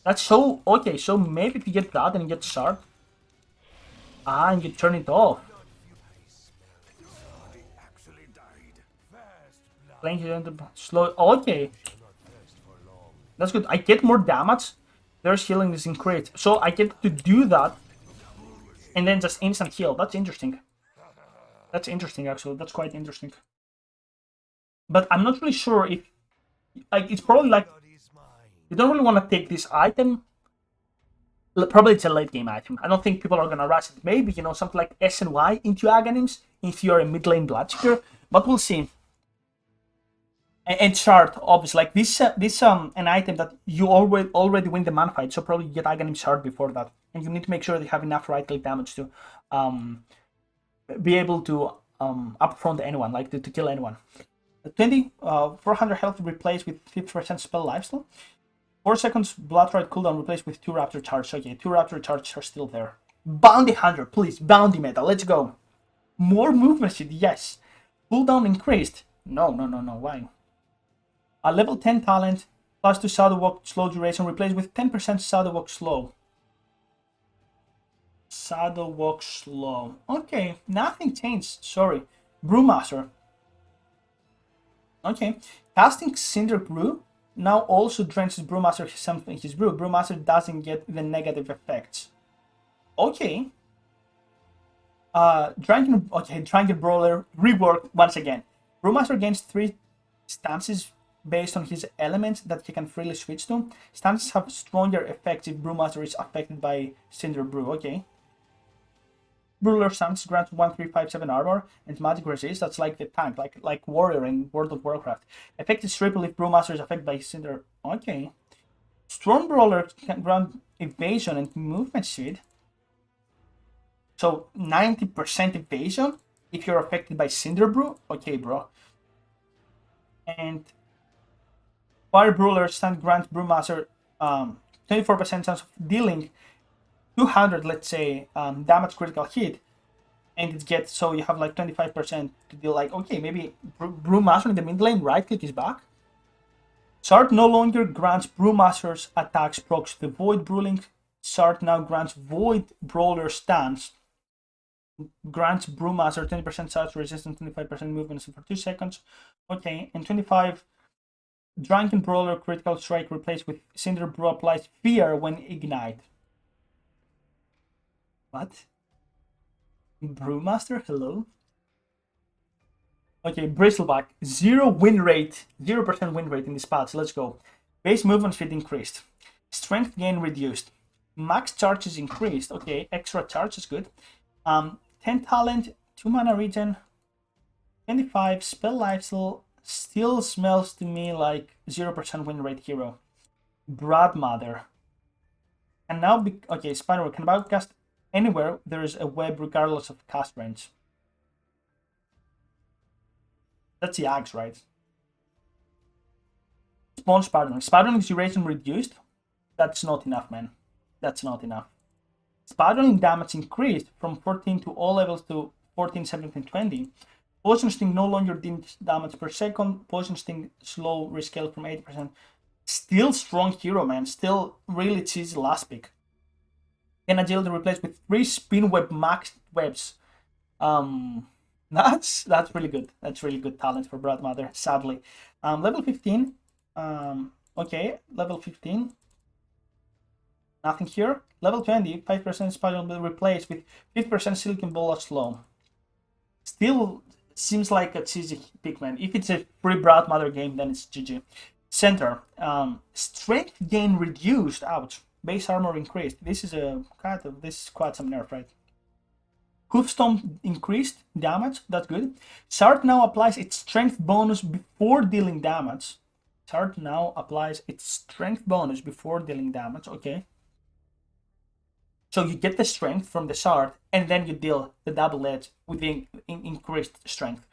That's so okay. So maybe if you get that and you get shard, and you turn it off. Playing it into slow. Okay, that's good. I get more damage. Their healing is increased, so I get to do that, and then just instant heal. That's interesting. That's interesting, actually. That's quite interesting. But I'm not really sure if, like, it's probably like you don't really want to take this item. Probably it's a late game item. I don't think people are gonna rush it. Maybe, you know, something like S and Y into Aghanims if you're a mid lane Bloodseeker, but we'll see. And shard, obviously, like this an item that you already win the man fight, so probably you get Aghanim shard before that, and you need to make sure that you have enough right click damage to be able to upfront anyone, like to kill anyone. 400 health replaced with 50% spell lifesteal. 4 seconds blood rite cooldown replaced with 2 raptor charge. Okay, 2 raptor charges are still there. Bounty hunter, please, bounty meta, let's go. More movement speed, yes. Cooldown increased. No, why? A level 10 talent, plus 2 shadow walk slow duration replaced with 10% shadow walk slow. Shadow walk slow. Okay, nothing changed, sorry. Brewmaster. Okay, casting Cinder Brew now also drenches Brewmaster something his brew. Brewmaster doesn't get the negative effects. Okay. Drunken Brawler reworked once again. Brewmaster gains 3 stances based on his elements that he can freely switch to. Stances have stronger effects if Brewmaster is affected by Cinder Brew. Okay. Ruler stance grants 1357 armor and magic resist. That's like the tank, like warrior in World of Warcraft. Effect is triple if Brewmaster is affected by Cinder. Okay. Storm Brawler can grant evasion and movement speed. So 90% evasion if you're affected by Cinder Brew. Okay, bro. And Fire Brawler stand grants Brewmaster 24% chance of dealing 200, let's say, damage critical hit, and it gets, so you have like 25% to deal, like, okay, maybe Brewmaster in the mid lane, right click is back. Shard no longer grants Brewmaster's attacks procs the Void Brawling. Shard now grants Void Brawler stance. Grants Brewmaster 20% charge resistance, 25% movement for 2 seconds. Okay, and 25 Drunken Brawler critical strike replaced with Cinder Brew applies fear when ignite. What? Brewmaster, hello? Okay, Bristleback, 0% win rate in this patch, let's go. Base movement speed increased. Strength gain reduced. Max charge is increased, okay, extra charge is good. 10 talent, 2 mana regen, 25 spell lifesteal, still smells to me like 0% win rate hero. Broadmother. And now, okay, Spider can about cast anywhere there is a web regardless of cast range. That's the axe, right? Spawn sparring. Sparring duration reduced. That's not enough, man. That's not enough. Sparring damage increased from 14 to all levels to 14, 17, 20. Poison Sting no longer deals damage per second. Poison Sting slow rescale from 80%. Still strong hero, man. Still really cheesy last pick. Can agility replaced with 3 spin web max webs. That's really good. That's really good talent for Brad Mother, sadly. Level 15. Okay, level 15. Nothing here. Level 20, 5% spiral will replaced with 50% silicon ball slow. Still seems like a cheesy pick, man. If it's a free Brad Mother game, then it's GG. Center. Strength gain reduced. Ouch. Base armor increased. This is quite some nerf, right? Hoofstomp increased damage. That's good. Shard now applies its strength bonus before dealing damage. Shard now applies its strength bonus before dealing damage. Okay. So you get the strength from the shard, and then you deal the double edge with the increased strength.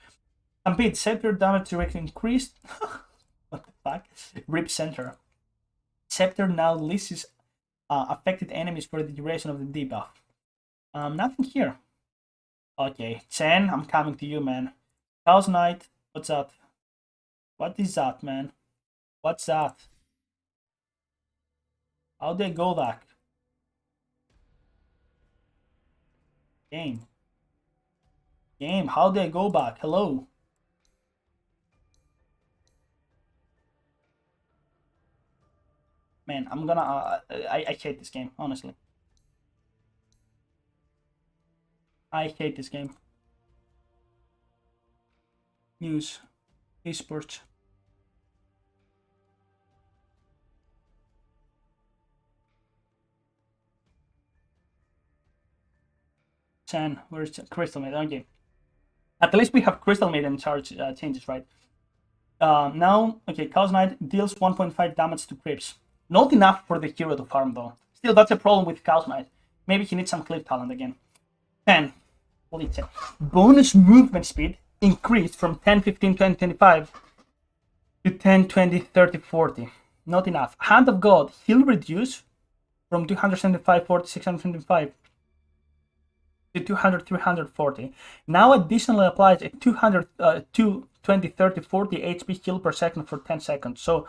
Stampede, scepter damage directly increased. What the fuck? Rip center. Scepter now releases affected enemies for the duration of the debuff. Nothing here. Okay, Chen, I'm coming to you, man. Chaos Knight, what's that? What is that, man? What's that? How they go back? Game, how do I go back? Hello? Man, I'm gonna... I hate this game, honestly. I hate this game. News. Esports. Chan, where's Crystal Maiden? Okay. At least we have Crystal Maiden charge changes, right? Now, okay, Chaos Knight deals 1.5 damage to creeps. Not enough for the hero to farm, though. Still, that's a problem with Chaos Knight. Maybe he needs some clip talent again. 10. Holy 10. Bonus movement speed increased from 10, 15, 20, 25 to 10, 20, 30, 40. Not enough. Hand of God, heal reduce from 275, 40, 675 to 200, 340. Now additionally applies a 200, 20, 30, 40 HP heal per second for 10 seconds. So,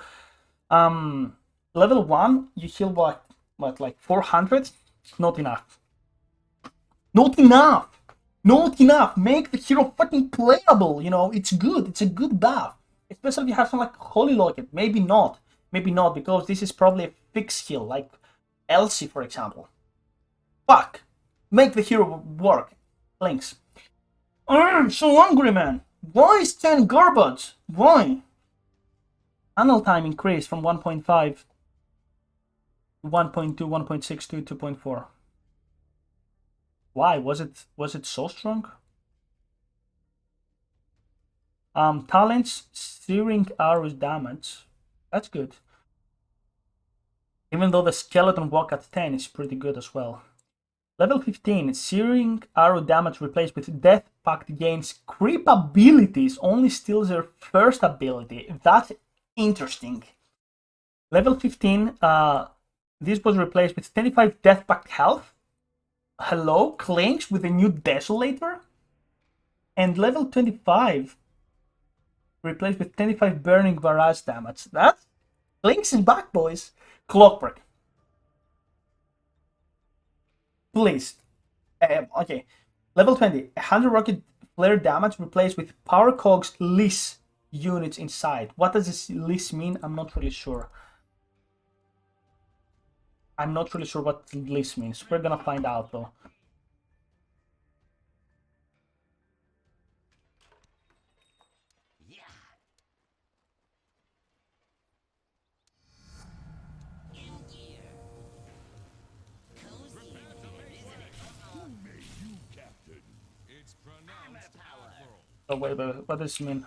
level 1, you heal what, like 400? Not enough. Not enough! Not enough! Make the hero fucking playable, you know, it's good, it's a good buff. Especially if you have something like Holy Locket. Maybe not, because this is probably a fixed skill, like Elsie, for example. Fuck! Make the hero work. Links. I'm so angry, man! Why is 10 garbage? Why? Annual time increased from 1.5 to 1.2, 1.6 to 2.4. Why? Was it so strong? Talents, searing arrows damage. That's good. Even though the skeleton walk at 10 is pretty good as well. Level 15, searing arrow damage replaced with Death Pact gains creep abilities, only steals their first ability. That's interesting. Level 15, this was replaced with 25 Death Pact health. Hello, clinch with a new Desolator. And level 25, replaced with 25 Burning Barrage damage. That Clinks is back, boys. Clockwork. Please. Okay. Level 20. 100 rocket flare damage replaced with Power Cogs Liss units inside. What does this Liss mean? I'm not really sure. I'm not really sure what Liss means. We're gonna find out though. Oh wait, what does this mean?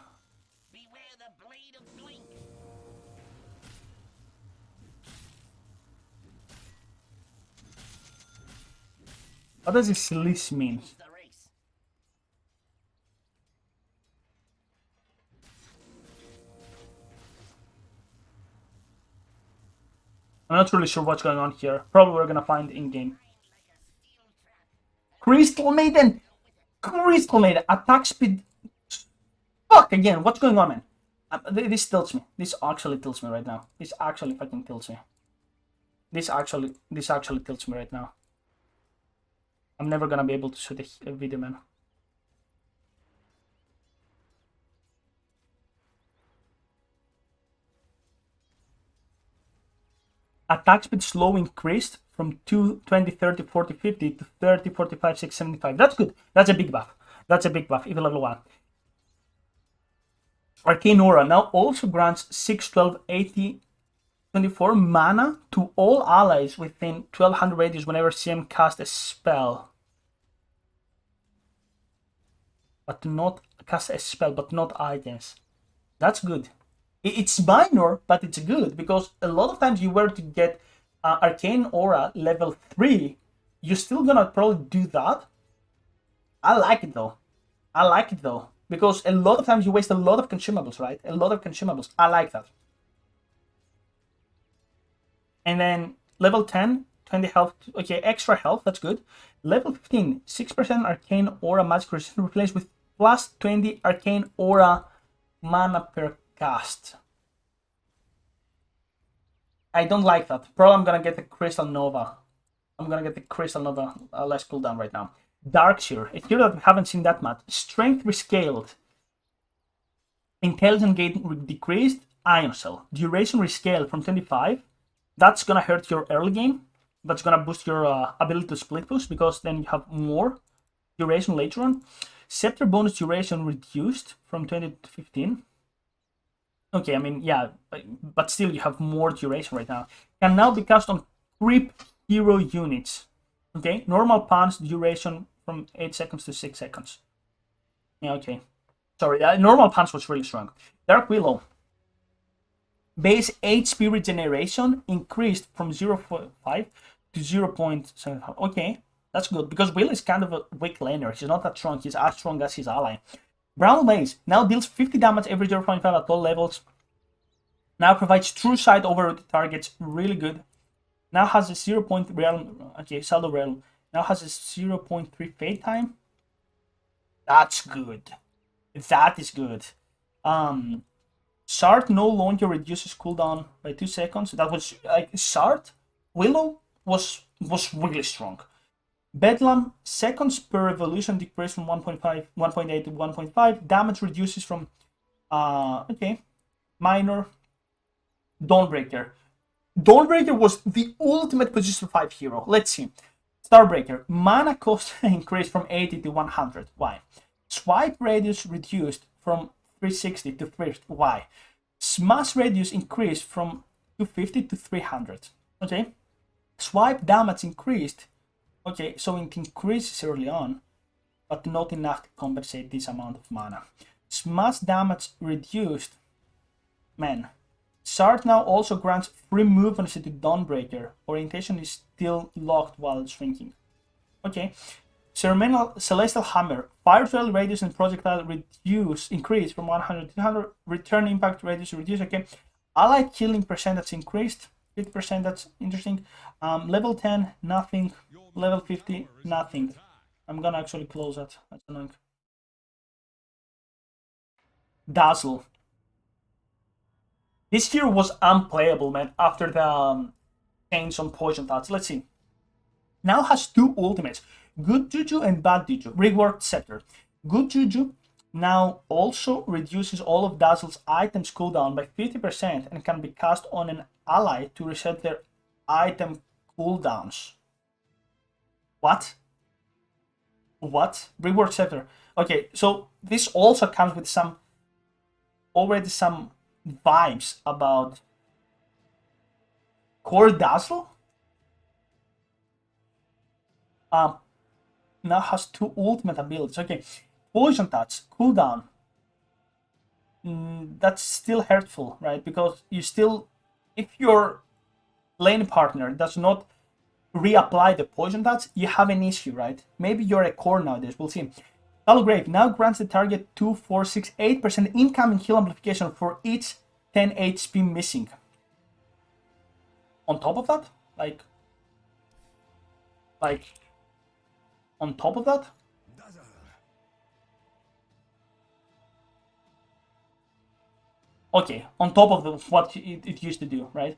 What does this Liss mean? I'm not really sure what's going on here. Probably we're gonna find in-game. Crystal Maiden! Crystal Maiden! Attack speed... Fuck, again, what's going on, man? This tilts me. This actually tilts me right now. This actually fucking tilts me. This actually tilts me right now. I'm never gonna be able to shoot a video, man. Attack speed slow increased from 2, 20, 30, 40, 50 to 30, 45, 6, 75. That's good. That's a big buff. That's a big buff, even level 1. Arcane Aura now also grants 6, 12, 80, 24 mana to all allies within 1200 radius whenever CM cast a spell. But not cast a spell, but not items. That's good. It's minor, but it's good, because a lot of times you were to get Arcane Aura level 3, you're still gonna probably do that. I like it though. I like it though, because a lot of times you waste a lot of consumables, right? A lot of consumables. I like that. And then level 10, 20 health. Okay, extra health, that's good. Level 15, 6% Arcane Aura magic resistance replaced with plus 20 Arcane Aura mana per cast. I don't like that. Probably I'm gonna get the Crystal Nova. Less cooldown right now. Darkseer, a hero that we haven't seen that much. Strength rescaled. Intelligence gain decreased. Ion Cell. Duration rescaled from 25. That's gonna hurt your early game. That's gonna boost your ability to split push, because then you have more duration later on. Scepter bonus duration reduced from 20 to 15. Okay, I mean, yeah, but still you have more duration right now. Can now be cast on creep hero units. Okay, normal punch duration from 8 seconds to 6 seconds. Yeah, okay. Sorry, normal punch was really strong. Dark Willow. Base HP regeneration increased from 0.5 to 0.75. Okay, that's good, because Willow is kind of a weak laner. He's not that strong. He's as strong as his ally. Brown Maze now deals 50 damage every 0.5 at all levels. Now provides true sight over the targets. Really good. Now has a 0. Realm. Okay, Saldo Realm. Now has a 0.3 fade time. That's good. That is good. Shard no longer reduces cooldown by 2 seconds. That was like Shard. Willow was really strong. Bedlam, seconds per evolution decrease from 1.8 to 1.5. Damage reduces from okay. Minor. Dawnbreaker. Dawnbreaker was the ultimate position 5 hero. Let's see. Starbreaker. Mana cost increased from 80 to 100. Why? Swipe radius reduced from 360 to 3. Why? Smash radius increased from 250 to 300. Okay. Swipe damage increased. Okay, so it increases early on, but not enough to compensate this amount of mana. Smash damage reduced. Man. Shard now also grants free movement to Dawnbreaker. Orientation is still locked while shrinking. Okay. Ceremonial Celestial Hammer. Fire trail radius and projectile increase from 100 to 200. Return impact radius reduced. Okay. Ally killing percentage increased. 50%, that's interesting. Level 10, nothing. Level 50, nothing. I'm gonna actually close that. That's annoying. Dazzle. This hero was unplayable, man, after the change on Poison Touch. Let's see. Now has 2 ultimates. Good Juju and Bad Juju. Reworked Scepter. Good Juju now also reduces all of Dazzle's items cooldown by 50% and can be cast on an ally to reset their item cooldowns. What? What? Reworked Scepter. Okay, so this also comes with some vibes about Core Dazzle. Now has 2 ultimate abilities. Okay, Poison Touch, cooldown. That's still hurtful, right? Because you still, if your lane partner does not reapply the Poison Touch, you have an issue, right? Maybe you're a core nowadays. We'll see. Hollow Grave now grants the target 2, 4, 6, 8% incoming heal amplification for each 10 HP missing. on top of that, like on top of that. Okay, on top of what it used to do, right?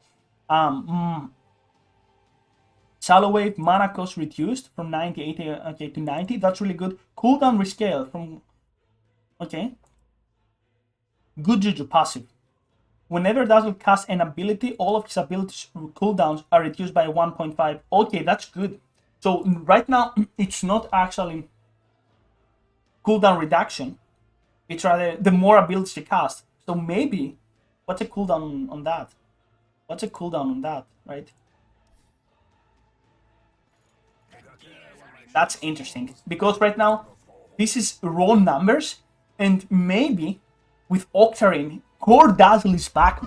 Shallow wave mana cost reduced from 90, 80, okay, to 90. That's really good. Cooldown rescale from, okay. Good Juju passive. Whenever Dazzle casts an ability, all of his abilities cooldowns are reduced by 1.5. Okay, that's good. So right now, it's not actually cooldown reduction. It's rather the more abilities you cast. So maybe, what's a cooldown on that? What's a cooldown on that, right? That's interesting. Because right now, this is raw numbers. And maybe with Octarine, Core Dazzle is back.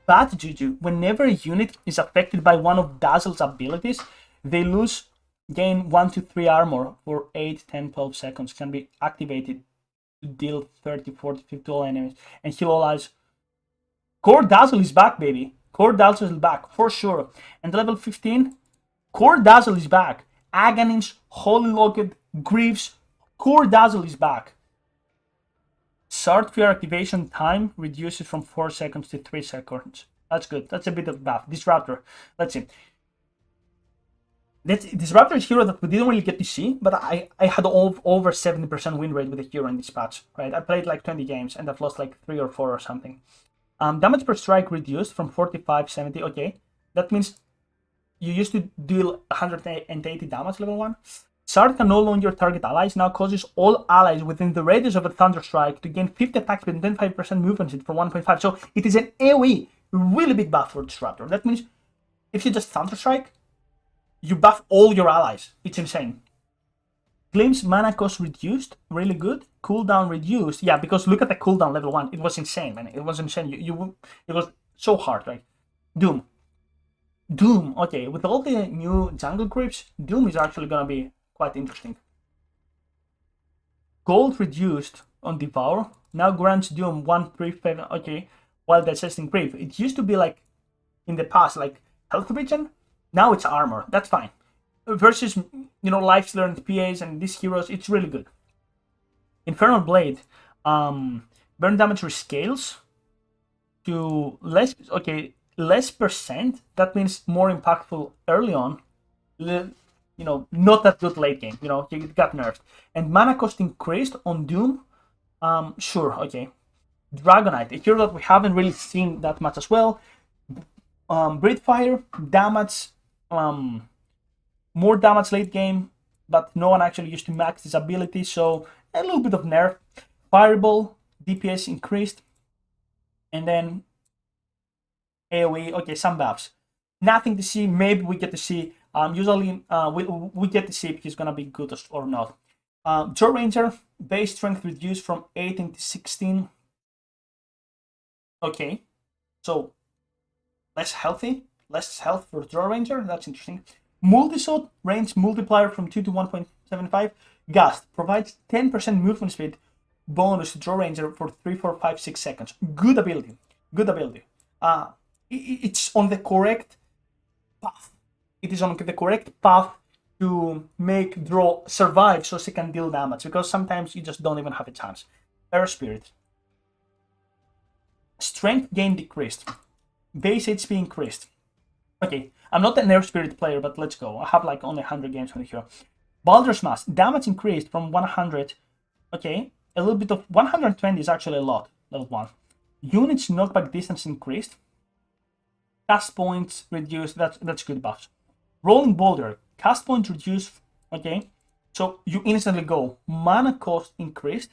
Bad Juju, whenever a unit is affected by one of Dazzle's abilities, they gain 1 to 3 armor for 8, 10, 12 seconds. Can be activated to deal 30, 40, 50 all enemies and heal all lives. Core Dazzle is back, baby. Core Dazzle is back, for sure. And level 15, Core Dazzle is back. Aghanim's, Holy Locket, Greaves, Core Dazzle is back. Shard Fear activation time reduces from 4 seconds to 3 seconds. That's good. That's a bit of buff. Disruptor. Let's see. Disruptor is a hero that we didn't really get to see, but I had over 70% win rate with the hero in this patch, right? I played like 20 games and I've lost like 3 or 4 or something. Damage per strike reduced from 45, 70. Okay, that means you used to deal 180 damage level 1. Shard can no longer target allies, now causes all allies within the radius of a Thunder Strike to gain 50 attacks with 25% movement speed for 1.5. So it is an AoE, really big buff for Disruptor. That means if you just Thunder Strike, you buff all your allies. It's insane. Glimpse mana cost reduced, really good. Cooldown reduced, yeah, because look at the cooldown level 1. It was insane, man. It was insane. It was so hard, right? Doom, okay, with all the new jungle creeps, Doom is actually gonna be quite interesting. Gold reduced on Devour now grants Doom 1/3, okay, while digesting creep. It used to be like in the past, like health regen. Now it's armor. That's fine. Versus, life learned PAs and these heroes, it's really good. Infernal Blade, burn damage rescales to less. Okay, less percent. That means more impactful early on. Not that good late game. You got nerfed. And mana cost increased on Doom. Sure, okay. Dragonite, a hero that we haven't really seen that much as well. Breathe Fire, damage, more damage late game, but no one actually used to max this ability, so a little bit of nerf. Fireball, DPS increased, and then AoE, okay, some buffs. Nothing to see, maybe we get to see. Usually we get to see if he's gonna be good or not. Draw Ranger, base strength reduced from 18 to 16. Okay, so less health for Draw Ranger, that's interesting. Multisword, range multiplier from 2 to 1.75. Gust, provides 10% movement speed bonus to Draw Ranger for 3, 4, 5, 6 seconds. Good ability. It's on the correct path. It is on the correct path to make Draw survive so she can deal damage, because sometimes you just don't even have a chance. Air Spirit. Strength gain decreased. Base HP increased. Okay, I'm not an Air Spirit player, but let's go. I have like only 100 games on the hero. Baldur's Mass. Damage increased from 100. Okay, a little bit of 120 is actually a lot. Level 1. Units knockback distance increased. Cast points reduced. That's good buffs. Rolling Boulder. Cast points reduced. Okay, so you instantly go. Mana cost increased.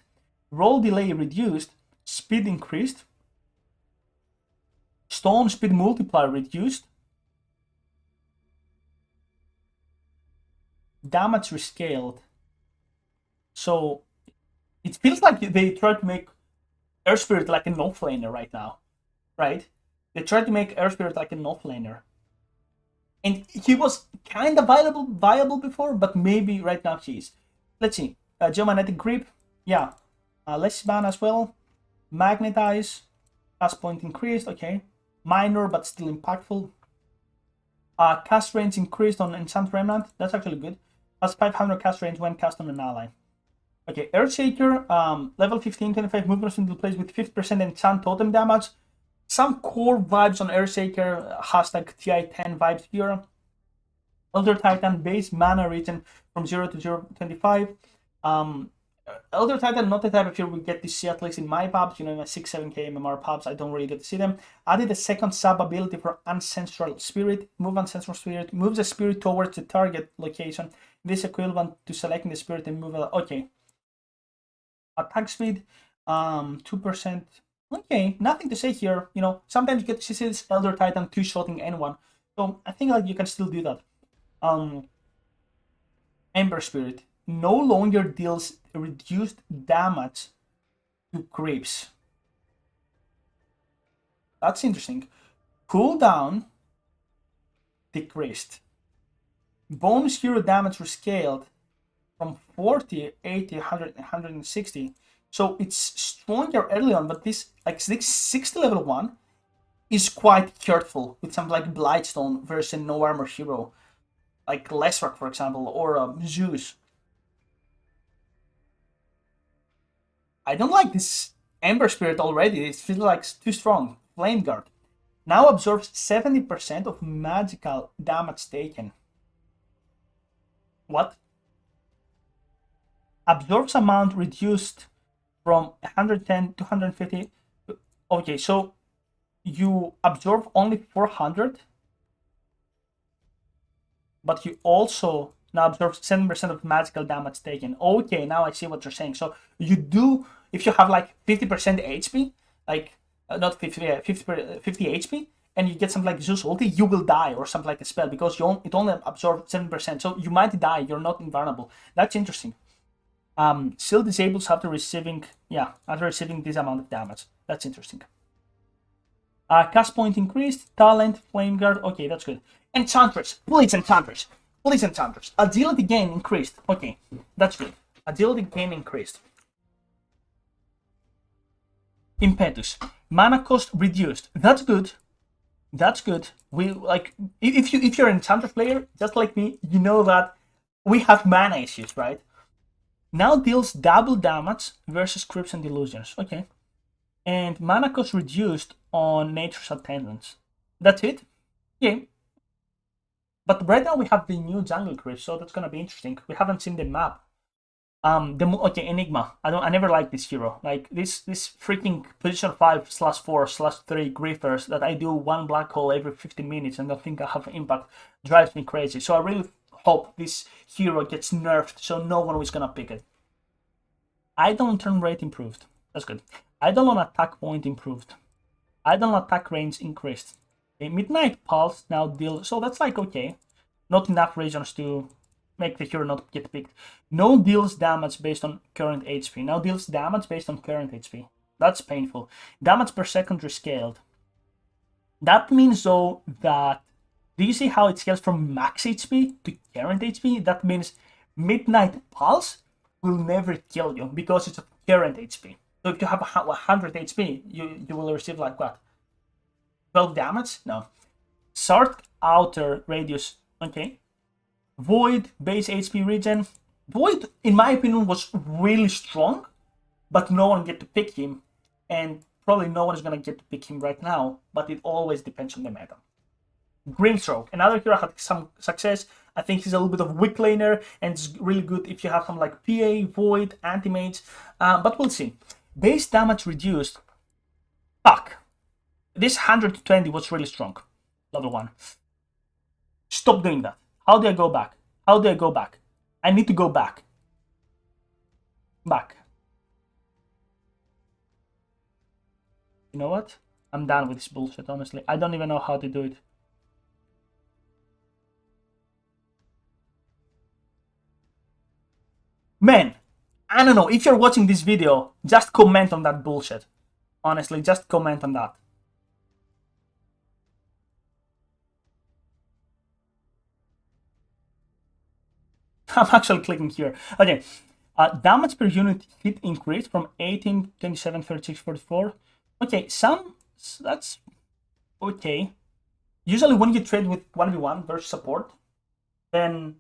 Roll delay reduced. Speed increased. Stone speed multiplier reduced. Damage rescaled. So it feels like they try to make Air Spirit like an offlaner right now, right? They tried to make Air Spirit like an offlaner. And he was kind of viable before, but maybe right now he is. Let's see. Geomagnetic Grip. Yeah. Less ban as well. Magnetize. Cast point increased. Okay. Minor, but still impactful. Cast range increased on Enchant Remnant. That's actually good. Has 500 cast range when cast on an ally. Okay, Earthshaker, level 15, 25 movement into place with 50% enchant totem damage. Some core vibes on Earthshaker, hashtag TI10 vibes here. Elder Titan, base mana regen from 0 to 0.25. Elder Titan, not the type of hero we get to see, at least in my pubs, you know, in my 6-7k MMR pubs, I don't really get to see them. Added a second sub ability for Ancestral Spirit. Move Ancestral Spirit, moves the spirit towards the target location. This equivalent to selecting the spirit and move. Okay. Attack speed, 2%. Okay, nothing to say here. You know, sometimes you get to see this Elder Titan two-shotting anyone. So I think like you can still do that. Ember Spirit no longer deals reduced damage to creeps. That's interesting. Cooldown decreased. Bonus hero damage rescaled from 40, 80, 100, 160. So it's stronger early on, but this like 60 level 1 is quite hurtful with something like Blightstone versus no armor hero, like Lesrak, for example, or Zeus. I don't like this Ember Spirit already. It feels like too strong. Flame Guard now absorbs 70% of magical damage taken. What? Absorbs amount reduced from 110 to 150. Okay, so you absorb only 400, but you also now absorb 7% of magical damage taken. Okay, now I see what you're saying. So you do, if you have like 50% HP, like not 50, 50 HP, and you get something like Zeus ulti, you will die, or something like a spell, because it only absorbs 7%. So you might die, you're not invulnerable. That's interesting. Still disables after receiving this amount of damage. That's interesting. Cast point increased, talent, flame guard. Okay, that's good. Enchantress, please Enchantress, please Enchantress. Agility gain increased. Okay, that's good. Agility gain increased. Impetus, mana cost reduced. That's good. That's good. We like if you're an Enchantress player, just like me, you know that we have mana issues, right? Now deals double damage versus creeps and delusions. Okay. And mana cost reduced on Nature's Attendants. That's it? Yeah. But right now we have the new jungle creeps, so that's gonna be interesting. We haven't seen the map. Okay, Enigma. I never liked this hero. Like this freaking position 5/4/3 griefers that I do one black hole every 15 minutes and don't think I have impact drives me crazy. So I really hope this hero gets nerfed so no one is gonna pick it. Idle turn rate improved. That's good. Idle on attack point improved. Idle attack range increased. A Midnight Pulse now deal. So that's like okay. Not enough reasons to make the hero not get picked. No deals damage based on current HP. Now deals damage based on current HP. That's painful. Damage per second rescaled. That means though that, do you see how it scales from max HP to current HP? That means Midnight Pulse will never kill you because it's a current HP. So if you have 100 HP, you will receive like what? 12 damage? No. Short outer radius. Okay. Void base HP regen. Void, in my opinion, was really strong, but no one get to pick him, and probably no one is gonna get to pick him right now. But it always depends on the meta. Grimstroke, another hero had some success. I think he's a little bit of weak laner, and it's really good if you have some like PA, Void, Anti-Mage, but we'll see. Base damage reduced. Fuck. This 120 was really strong. Level 1. Stop doing that. How do I go back? How do I go back? I need to go back. Back. You know what? I'm done with this bullshit, honestly. I don't even know how to do it. Man, I don't know. If you're watching this video, just comment on that bullshit. Honestly, just comment on that. I'm actually clicking here. Okay. Damage per unit hit increased from 18, 27, 36, 44. Okay, that's okay. usually when you trade with 1v1 versus support, then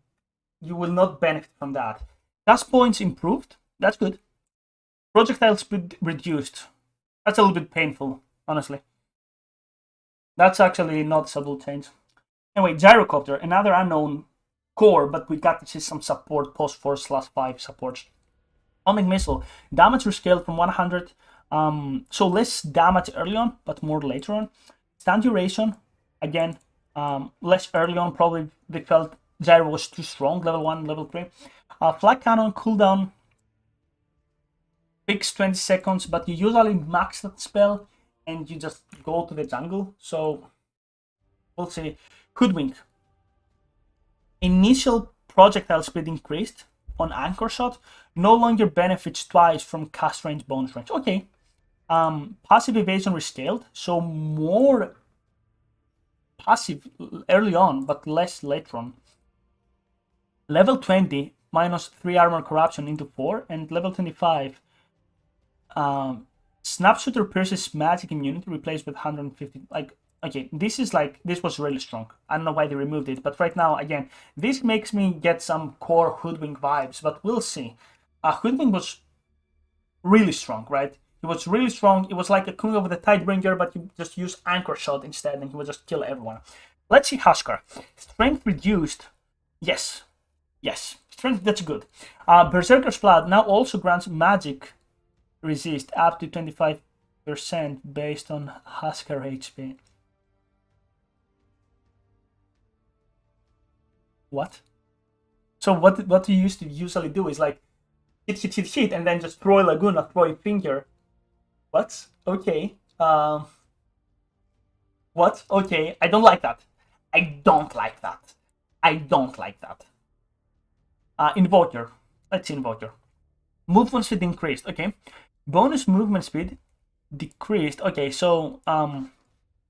you will not benefit from that. Cast points improved. That's good. Projectile speed reduced. That's a little bit painful, honestly. That's actually noticeable change. Anyway, Gyrocopter, another unknown core, but we got to see some support post 4/5 supports. Atomic Missile, damage rescaled from 100, so less damage early on, but more later on. Stand duration, again, less early on, probably they felt Gyro was too strong, level 1, level 3. Flag Cannon, cooldown, fixed 20 seconds, but you usually max that spell and you just go to the jungle, so we'll see. Hoodwink, initial projectile speed increased on Anchor Shot, no longer benefits twice from cast range, bonus range. Okay. Passive evasion rescaled, so more passive early on, but less later on. Level 20, minus 3 armor corruption into 4, and level 25, Snapshooter pierces magic immunity replaced with 150. Like, okay, this was really strong. I don't know why they removed it, but right now, again, this makes me get some core Hoodwink vibes, but we'll see. Hoodwink was really strong, right? He was really strong. It was like a King of the Tidebringer, but you just use Anchor Shot instead, and he would just kill everyone. Let's see Huskar. Strength reduced. Yes. Strength, that's good. Berserker's Blood now also grants magic resist up to 25% based on Huskar HP. What? So what you used to usually do is like hit, and then just throw a Laguna, throw a finger. What? Okay. What? Okay. I don't like that. Invoker. Let's see Invoker. Movement speed increased. Okay. Bonus movement speed decreased. Okay, so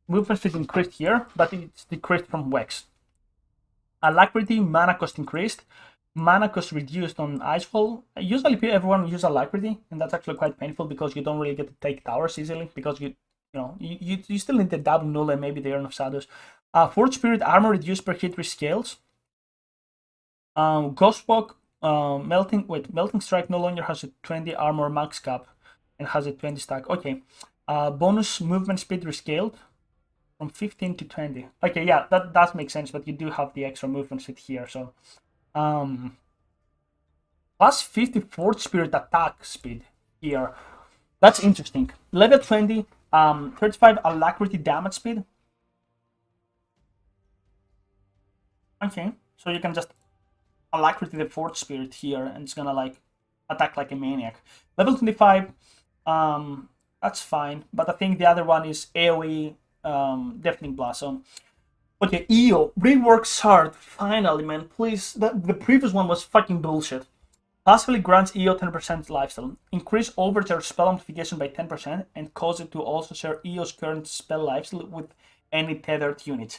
movement speed increased here, but it's decreased from Wex. Alacrity, mana cost increased. Mana cost reduced on Icefall. Usually everyone uses Alacrity, and that's actually quite painful because you don't really get to take towers easily because you still need the double null and maybe the Urn of Shadows. Forge Spirit armor reduced per hit rescales. Ghostwalk, Melting Strike no longer has a 20 armor max cap and has a 20 stack. Okay. Bonus movement speed rescaled from 15 to 20. Okay, yeah, that does make sense, but you do have the extra movement speed here, so plus 50 Forge Spirit attack speed here. That's interesting. Level 20, 35 Alacrity damage speed. Okay, so you can just Alacrity the Forge Spirit here, and it's gonna like attack like a maniac. Level 25, that's fine, but I think the other one is AoE Deafening Blast. So, okay, EO reworks hard. Finally, man, please. The previous one was fucking bullshit. Passively grants EO 10% lifesteal. Increase Overcharge spell amplification by 10% and cause it to also share EO's current spell lifesteal with any tethered units.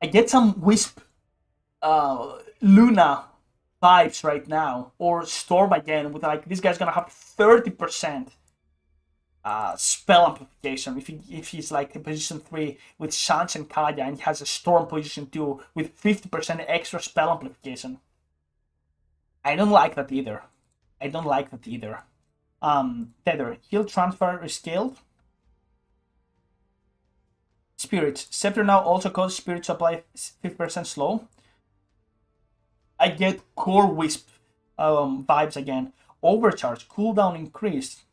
I get some Wisp Luna vibes right now, or Storm again, with like this guy's gonna have 30% spell amplification if he's like in position 3 with Shanch and Kaya, and he has a Storm position 2 with 50% extra spell amplification. I don't like that either. Tether. Heal transfer rescaled. Spirits. Scepter now also causes Spirit to apply 50% slow. I get Core Wisp vibes again. Overcharge. Cooldown increased.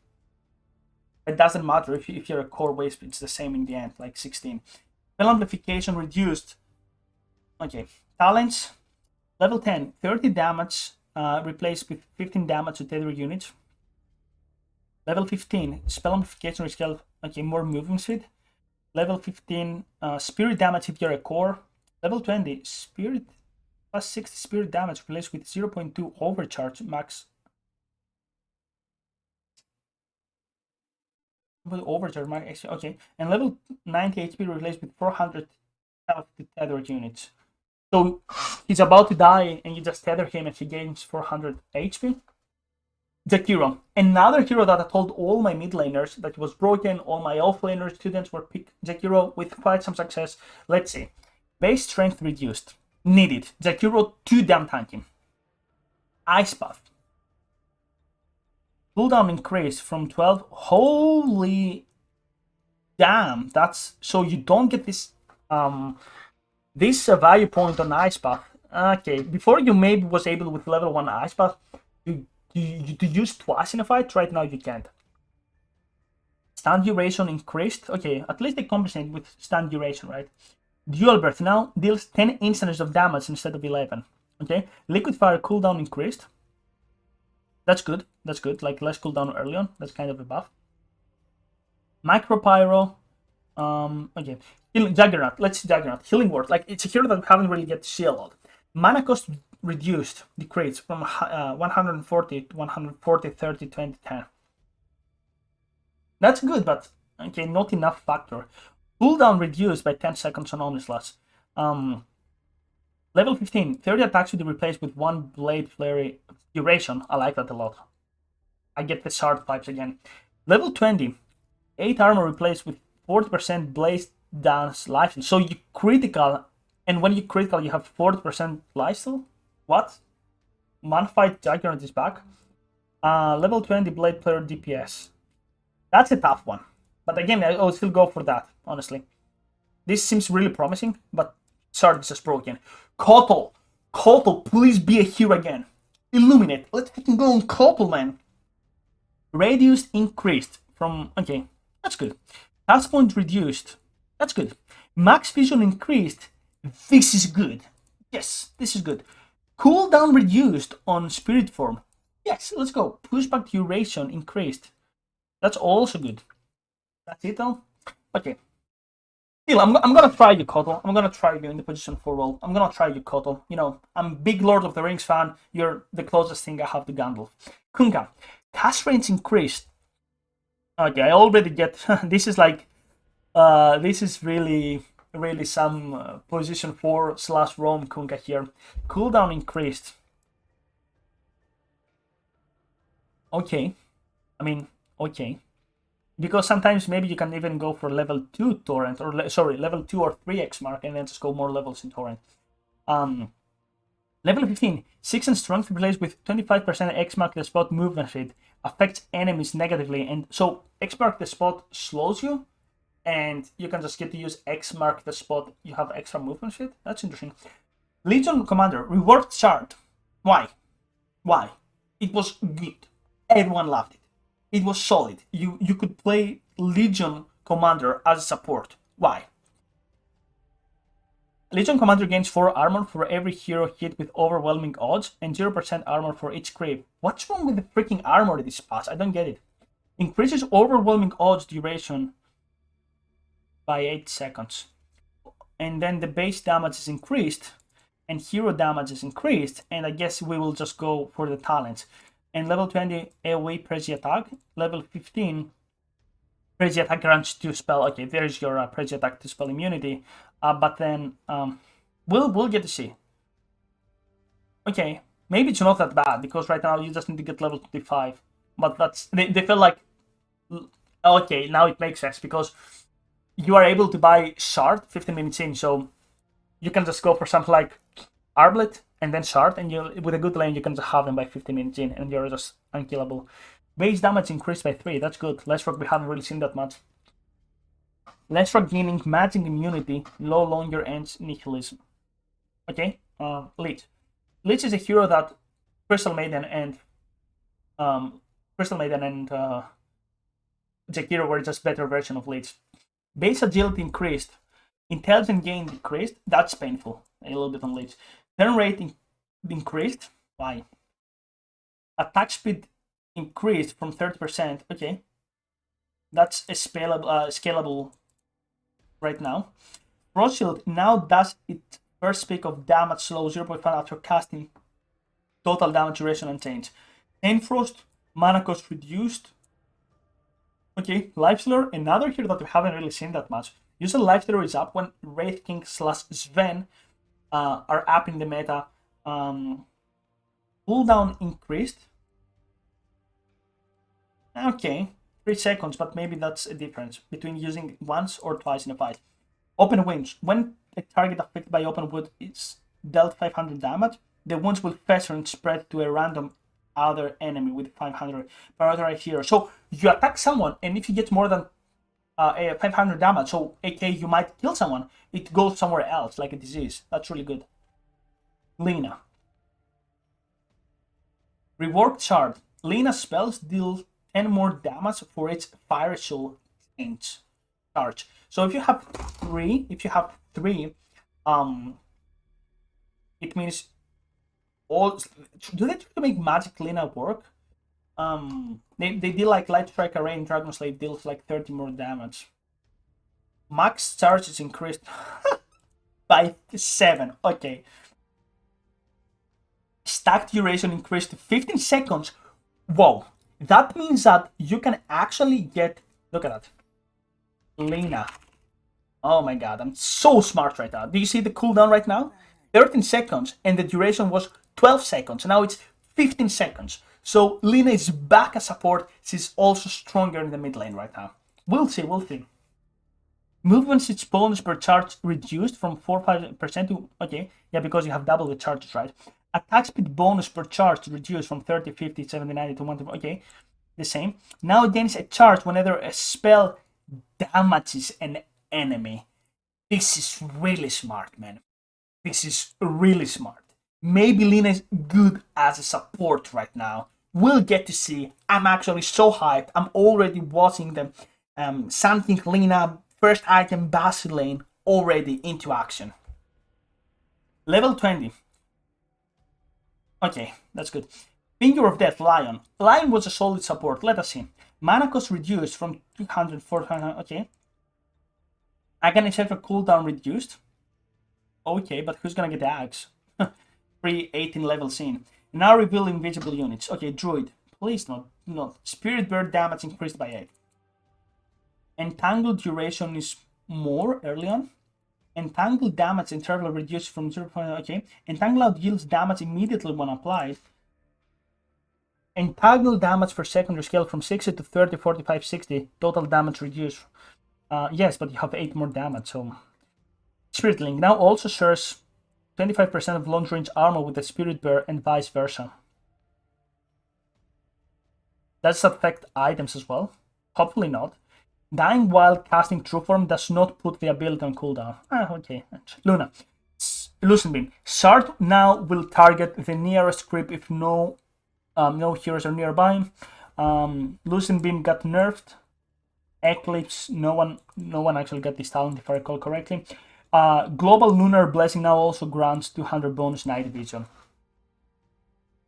It doesn't matter if you're a Core Wisp, it's the same in the end, like 16. Spell amplification reduced. Okay. Talents. Level 10. 30 damage replaced with 15 damage to tether units. Level 15. Spell amplification rescaled. Okay, more movement speed. Level 15. Spirit damage if you're a core. Level 20. Spirit plus 60 spirit damage replaced with 0.2 overcharge max. Overcharge max. Okay, and level 90 HP replaced with 400 health to tethered units. So he's about to die, and you just tether him, and he gains 400 HP. Jakiro, another hero that I told all my mid laners that was broken. All my off laner students were pick Jakiro with quite some success. Let's see. Base strength reduced. Needed. Jakiro too damn tanky. Ice Path. Cooldown increase from 12. Holy damn. That's so you don't get this this value point on Ice Path. Okay, before you maybe was able with level 1 Ice Path to use twice in a fight. Right now you can't. Stun duration increased. Okay, at least they compensate with stun duration, right? Dual Breath now deals 10 instances of damage instead of 11. Okay, Liquid Fire cooldown increased. That's good. That's good. Like less cooldown early on. That's kind of a buff. Micro Pyro. Okay. Juggernaut. Let's see Juggernaut. Healing Word. Like it's a hero that we haven't really get to see a lot. Mana cost reduced, decreased from 140 to 140, 30, 20, 10. That's good, but okay, not enough factor. Cooldown reduced by 10 seconds on Omnislash. Level 15, 30 attacks will be replaced with 1 Blade Flurry duration. I like that a lot. I get the shard pipes again. Level 20, 8 armor replaced with 40% Blaze Dance lifesteal. So you critical, and when you critical, you have 40% lifesteal? What? Manfight Juggernaut is back. Level 20 Blade Player DPS. That's a tough one. But again, I would still go for that, honestly. This seems really promising, but sorry, this is broken. Kotal, please be a hero again. Illuminate. Let's fucking go on Kotal, man. Radius increased from... Okay, that's good. Task point reduced. That's good. Max vision increased. This is good. Yes, this is good. Cooldown reduced on Spirit Form. Yes, let's go. Pushback duration increased. That's also good. That's it though? Okay. Still, I'm gonna try you, Kotal. I'm gonna try you in the position 4 role. I'm gonna try you, Kotal. You know, I'm a big Lord of the Rings fan. You're the closest thing I have to Gandalf. Kunka. Cast range increased. Okay, I already get... this is like... this is really some position 4/Rome Kunka here. Cooldown increased. Okay. I mean, okay. Because sometimes maybe you can even go for level 2 torrent, or level 2 or 3 X mark, and then just go more levels in torrent. Level 15, 6 and strength replaced with 25% X mark the spot movement speed, affects enemies negatively, and so X mark the spot slows you, and you can just get to use X mark the spot. You have extra movement speed. That's interesting. Legion Commander reward chart. Why? It was good. Everyone loved it. It was solid. You could play Legion Commander as support. Why? Legion Commander gains 4 armor for every hero hit with overwhelming odds and 0% armor for each creep. What's wrong with the freaking armor this pass? I don't get it. Increases overwhelming odds duration by 8 seconds. And then the base damage is increased and hero damage is increased, and I guess we will just go for the talents. And level 20 AoE Prezi attack. Level 15 Prezi attack grants 2 spell. Okay, there's your Prezi attack to spell immunity. But then we'll get to see. Okay, maybe it's not that bad because right now you just need to get level 25. But that's they feel like okay, now it makes sense because you are able to buy shard 15 minutes in, so you can just go for something like Arblet and then shard, and you with a good lane you can just have them by 15 minutes in, and you're just unkillable. Base damage increased by 3. That's good. Leshrock, we haven't really seen that much. Leshrock gaining magic immunity, low longer ends nihilism. Okay, Lich. Lich is a hero that Crystal Maiden and Jakiro were just better version of Lich. Base agility increased. Intelligence gain decreased. That's painful. A little bit on Lich. Turn rate increased. Why? Attack speed increased from 30%. Okay. That's a scalable right now. Frost Shield now does its first peak of damage slow 0.5 after casting. Total damage duration unchanged. Chain Frost, mana cost reduced. Okay, Lifestealer, another hero that we haven't really seen that much. Usually Lifestealer is up when Wraith King / Sven are up in the meta. Cooldown increased. Okay, 3 seconds, but maybe that's a difference between using it once or twice in a fight. Open wounds. When a target affected by open wound is dealt 500 damage, the wounds will fester and spread to a random other enemy with 500 prioritize hero. So you attack someone, and if you get more than 500 damage, so aka you might kill someone, it goes somewhere else, like a disease. That's really good. Lina. Reworked Shard. Lina spells deal 10 more damage for its Fire Soul charge. So if you have three, it means all. Do they try to make Magic Lina work? They deal like Light Strike Array and Dragon Slave deals like 30 more damage. Max charge is increased by 7. Okay. Stack duration increased to 15 seconds. Whoa. That means that you can actually get. Look at that. Lina. Oh my god, I'm so smart right now. Do you see the cooldown right now? 13 seconds, and the duration was 12 seconds. Now it's 15 seconds. So Lina is back as support. She's also stronger in the mid lane right now. We'll see. Movement speed bonus per charge reduced from 4-5% to... Okay, yeah, because you have double the charges, right? Attack speed bonus per charge reduced from 30, 50, 70, 90 to 1... Okay, the same. Now against a charge whenever a spell damages an enemy. This is really smart, man. This is really smart. Maybe Lina is good as a support right now. We'll get to see. I'm actually so hyped. I'm already watching the something Lina first item Basiliane already into action. Level 20. Okay, that's good. Finger of Death, Lion. Lion was a solid support. Let us see. Mana cost reduced from 200 to 400. Okay. Aghanim Scepter cooldown reduced. Okay, but who's gonna get the axe? Free 18 level scene. Now reveal invisible units. Okay, Druid. Please not. Spirit Bird damage increased by 8. Entangle duration is more early on. Entangle damage interval reduced from 0. Okay. Entangle out yields damage immediately when applied. Entangle damage per secondary scale from 60 to 30, 45, 60. Total damage reduced. Yes, but you have 8 more damage, so... Spirit Link now also shares 25% of long range armor with the Spirit Bear and vice versa. Does it affect items as well? Hopefully not. Dying while casting True Form does not put the ability on cooldown. Okay. Luna. Lucent Beam. Shard now will target the nearest creep if no heroes are nearby. Lucent Beam got nerfed. Eclipse, no one actually got this talent if I recall correctly. Global Lunar Blessing now also grants 200 bonus night vision.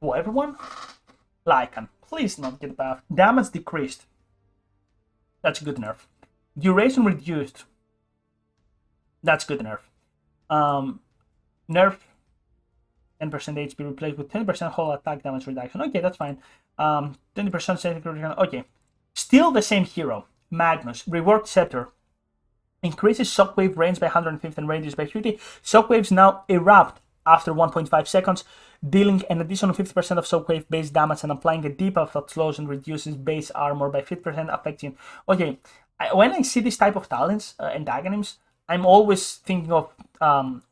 For everyone? Lycan, please not get buffed. Damage decreased. That's a good nerf. Duration reduced. That's good nerf. Nerf 10% HP replaced with 10% whole attack damage reduction. Okay, that's fine. 20% saving reduction. Okay. Still the same hero. Magnus. Reworked Scepter. Increases shockwave range by 150 and radius by 50. Shockwaves now erupt after 1.5 seconds, dealing an additional 50% of shockwave base damage and applying a debuff that slows and reduces base armor by 50%, affecting... Okay, when I see this type of talents and Aghanims, I'm always thinking of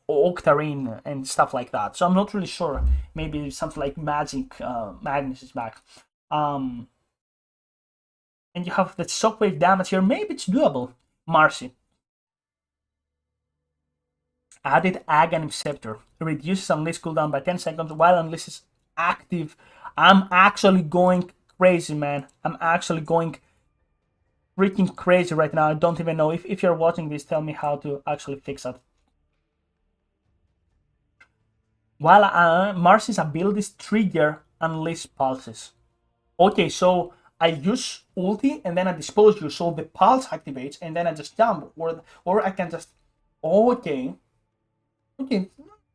Octarine and stuff like that. So I'm not really sure. Maybe something like Magnus is back. And you have the shockwave damage here. Maybe it's doable. Marcy. Added Aghanim Scepter. Reduces Unleash cooldown by 10 seconds while Unleash is active. I'm actually going crazy, man. I'm actually going freaking crazy right now. I don't even know. If you're watching this, tell me how to actually fix it. While Marcy's abilities trigger Unleash pulses. Okay, so I use ulti and then I dispose you, so the pulse activates and then I just jump, or I can just... Okay,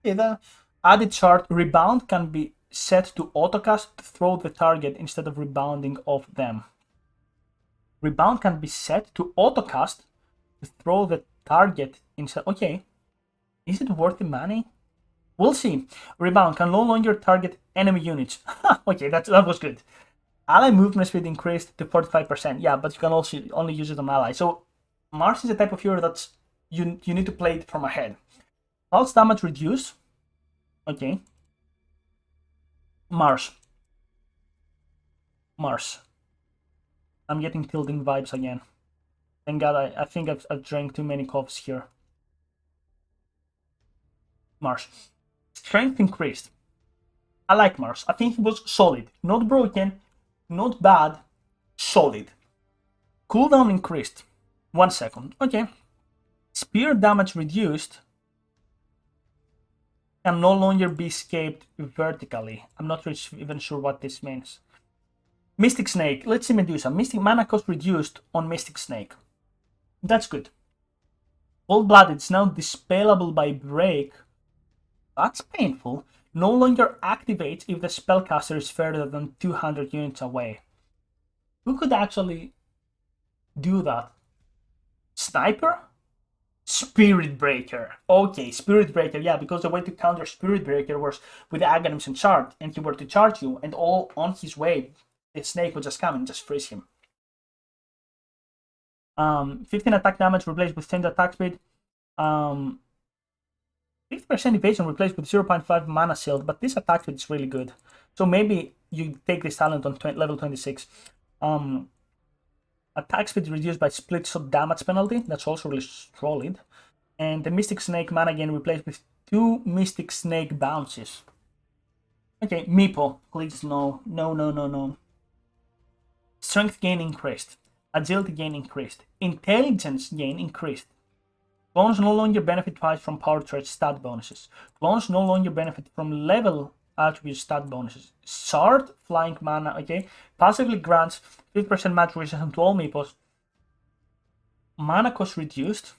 the added shard rebound can be set to autocast to throw the target instead of rebounding off them. Rebound can be set to autocast to throw the target instead... Okay, is it worth the money? We'll see. Rebound can no longer target enemy units. Okay, that was good. Ally movement speed increased to 45%. Yeah, but you can also only use it on ally. So Mars is a type of hero that's you need to play it from ahead. Pulse damage reduced. Okay. Mars. I'm getting tilting vibes again. Thank God, I think I've drank too many coffees here. Mars. Strength increased. I like Mars. I think he was solid. Not broken, not bad, solid. Cooldown increased. 1 second. Okay. Spear damage reduced. Can no longer be escaped vertically. I'm not even sure what this means. Mystic Snake. Let's see Medusa. Mystic mana cost reduced on Mystic Snake. That's good. Cold-blooded is now dispellable by break. That's painful. No longer activates if the spellcaster is further than 200 units away. Who could actually do that? Sniper? Spirit Breaker. Okay, Spirit Breaker, yeah, because the way to counter Spirit Breaker was with Aghanims and Charge, and he were to charge you, and all on his way, the snake would just come and just freeze him. 15 attack damage replaced with 10 attack speed. 50% evasion replaced with 0.5 mana shield, but this attack speed is really good. So maybe you take this talent on level 26. Attack speed reduced by split shot damage penalty. That's also really solid. And the Mystic Snake mana gain replaced with 2 Mystic Snake bounces. Okay, Meepo, please no. No. Strength gain increased. Agility gain increased. Intelligence gain increased. Clones no longer benefit twice from power trait stat bonuses. Clones no longer benefit from level attribute stat bonuses. Shard, flying mana, okay. Passively grants 50% match resistance to all meeples. Mana cost reduced.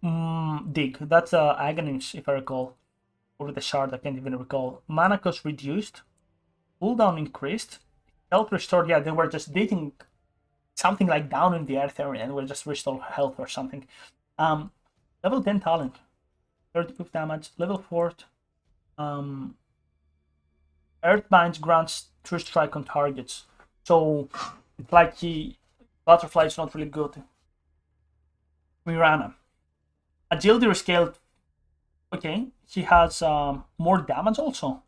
Dig. That's Aghanims, if I recall. Or the shard, I can't even recall. Mana cost reduced. Cooldown increased. Health restored. Yeah, they were just digging something like down in the earth area and were just restore health or something. Level 10 talent. 30 proof damage. Level 4. Earthbind grants true strike on targets. So it's like Butterfly is not really good. Mirana. Agility rescaled. Okay, he has more damage also.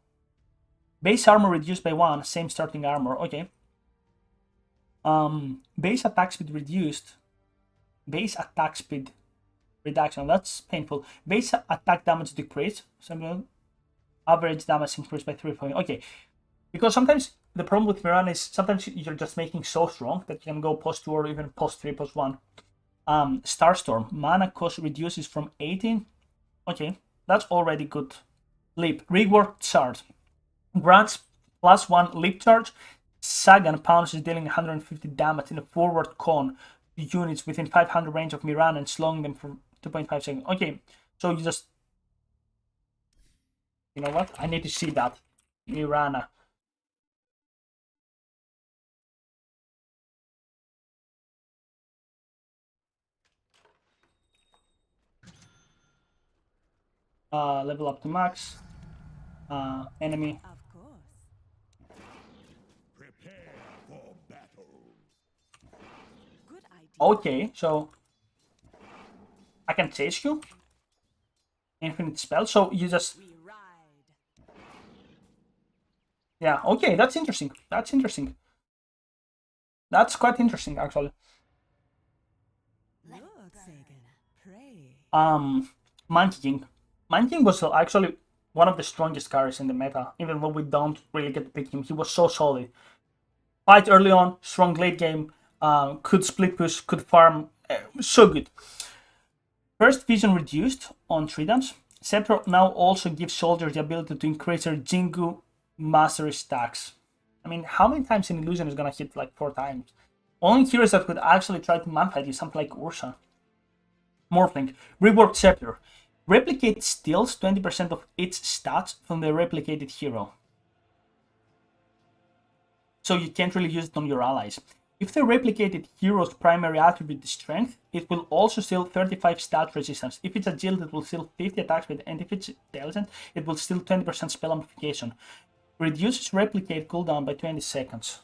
Base armor reduced by 1, same starting armor. Okay. Base attack speed reduced. Base attack speed reduction. That's painful. Base attack damage decreased. Average damage increased by 3 points. Okay, because sometimes the problem with Mirana is sometimes you're just making so strong that you can go post 2 or even post 3, post 1. Starstorm. Mana cost reduces from 18. Okay, that's already good. Leap. Rework charge. Grants +1 leap charge. Sagan pounds is dealing 150 damage in a forward con to units within 500 range of Mirana and slowing them for 2.5 seconds. Okay, so you just... You know what? I need to see that. Mirana. Level up to max. Enemy.
Of course.
Prepare for battle.
Good idea.
Okay, so I can chase you. Infinite spell. So you just...
We ride.
Yeah, okay, that's interesting. That's interesting. That's quite interesting, actually.
Look, Sagan. Pray.
Monkey King. Monkey King was actually one of the strongest carries in the meta, even though we don't really get to pick him. He was so solid. Fight early on, strong late game, could split push, could farm, so good. First vision reduced on Tridents. Scepter now also gives soldiers the ability to increase their Jingu mastery stacks. I mean, how many times an illusion is gonna hit? Like 4 times. Only heroes that could actually try to manfight is something like Ursa. Morphling. Reworked Scepter. Replicate steals 20% of its stats from the replicated hero. So you can't really use it on your allies. If the replicated hero's primary attribute is strength, it will also steal 35 stat resistance. If it's agility, it will steal 50 attack speed, and if it's intelligent, it will steal 20% spell amplification. Reduces replicate cooldown by 20 seconds.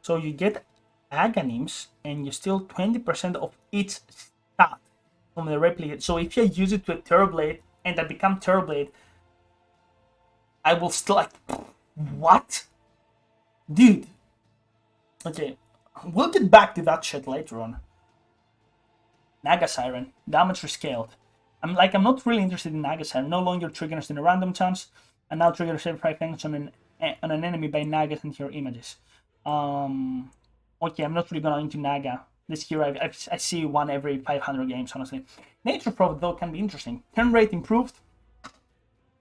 So you get Aghanims and you steal 20% of each stat from the replicate. So if you use it to a Terrorblade and I become Terrorblade, I will still like, what? Dude. Okay, we'll get back to that shit later on. Naga Siren, damage rescaled. I'm not really interested in Naga Siren. No longer triggers in a random chance, and now triggers every 5 seconds on an enemy by Nagas and hero images. Okay, I'm not really gonna into Naga. This hero, I see one every 500 games, honestly. Nature Prophet, though, can be interesting. Turn rate improved.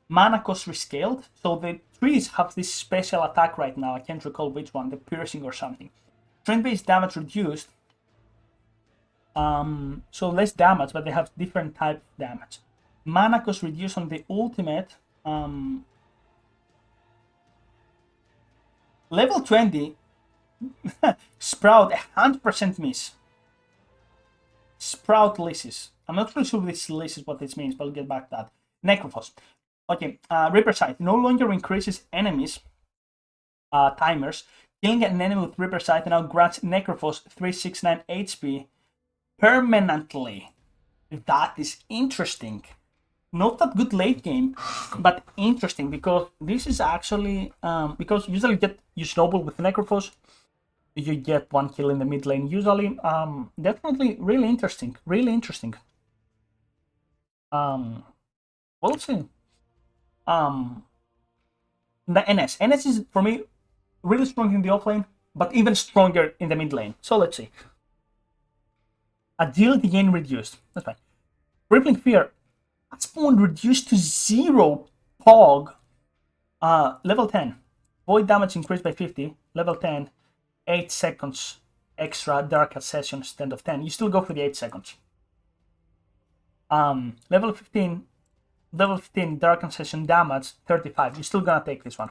Mana cost rescaled. So the trees have this special attack right now. I can't recall which one, the piercing or something. Strength-based damage reduced. So less damage, but they have different type of damage. Mana cost reduced on the ultimate. Level 20. Sprout 100% miss. Sprout Lysis. I'm not really sure this Lysis what this means, but I'll get back to that. Necrophos. Okay, Reaper Sight no longer increases enemies timers. Killing an enemy with Reaper Sight now grants Necrophos 369 HP permanently. That is interesting. Not that good late game, but interesting because this is actually because usually you snowball with Necrophos, you get 1 kill in the mid lane. Usually, definitely really interesting. Really interesting. We'll see. The NS is for me really strong in the offlane, but even stronger in the mid lane. So let's see. Agility gain reduced. That's fine. Crippling Fear. At spawn reduced to 0. Pog. Level 10. Void damage increased by 50. Level 10. 8 seconds extra Dark Accession instead of 10. You still go for the 8 seconds. Level 15. Level 15 Dark Accession damage 35. You're still gonna take this one.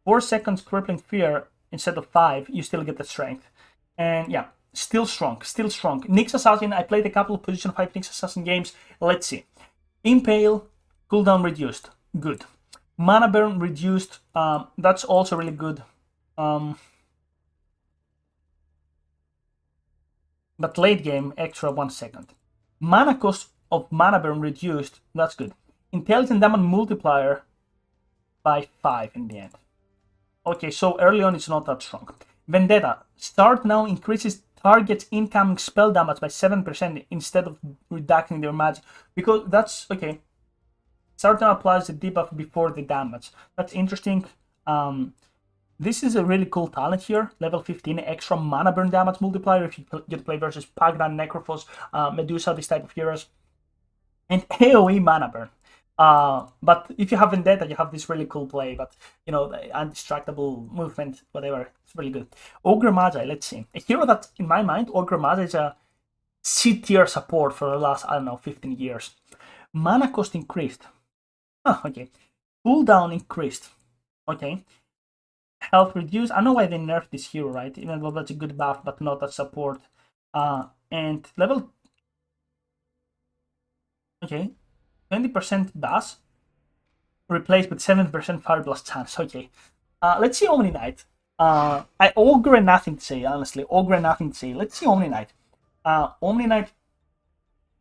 4 seconds Crippling Fear instead of 5. You still get the strength. And yeah, still strong. Still strong. Nyx Assassin. I played a couple of position 5 Nyx Assassin games. Let's see. Impale. Cooldown reduced. Good. Mana burn reduced. That's also really good. But late game, extra 1 second. Mana cost of mana burn reduced. That's good. Intelligent damage multiplier by 5 in the end. Okay, so early on it's not that strong. Vendetta. Start now increases target's incoming spell damage by 7% instead of reducing their magic. Because that's okay. Start now applies the debuff before the damage. That's interesting. This is a really cool talent here. Level 15, extra mana burn damage multiplier if you get to play versus Pugna, Necrophos, Medusa, this type of heroes. And AoE mana burn. But if you have Vendetta, you have this really cool play, but you know, the undistractable movement, whatever, it's really good. Ogre Magi, let's see. A hero that, in my mind, Ogre Magi is a C-tier support for the last, I don't know, 15 years. Mana cost increased. Okay. Cooldown increased. Okay. Health reduced. I know why they nerfed this hero, right? Even though that's a good buff, but not a support. And level... Okay. 20% Bass replaced with 7% Fire Blast chance. Okay. Let's see Omni Knight. I Ogre nothing to say, honestly. Ogre nothing to say. Let's see Omni Knight. Omni Knight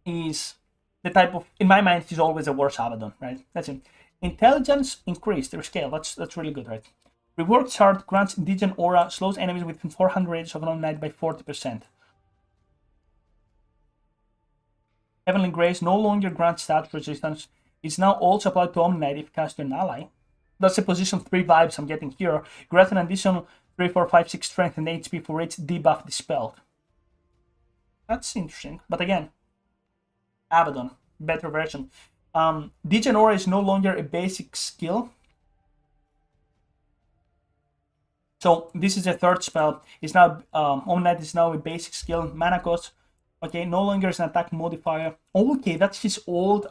is the type of, in my mind, he's always a worse Abaddon, right? That's it. Intelligence increased, their scale. That's really good, right? Reworked Shard grants Indigen Aura, slows enemies within 400 radius of an Omni Knight by 40%. Heavenly Grace no longer grants stat resistance. It's now also applied to Omni Knight if cast to an ally. That's the position 3 vibes I'm getting here. Grant an additional 3, 4, 5, 6 strength and HP for each debuff dispelled. That's interesting. But again, Abaddon, better version. Degen Aura is no longer a basic skill. So this is a third spell. It's now Omni Knight is now a basic skill. Mana cost. Okay, no longer is an attack modifier. Okay, that's his old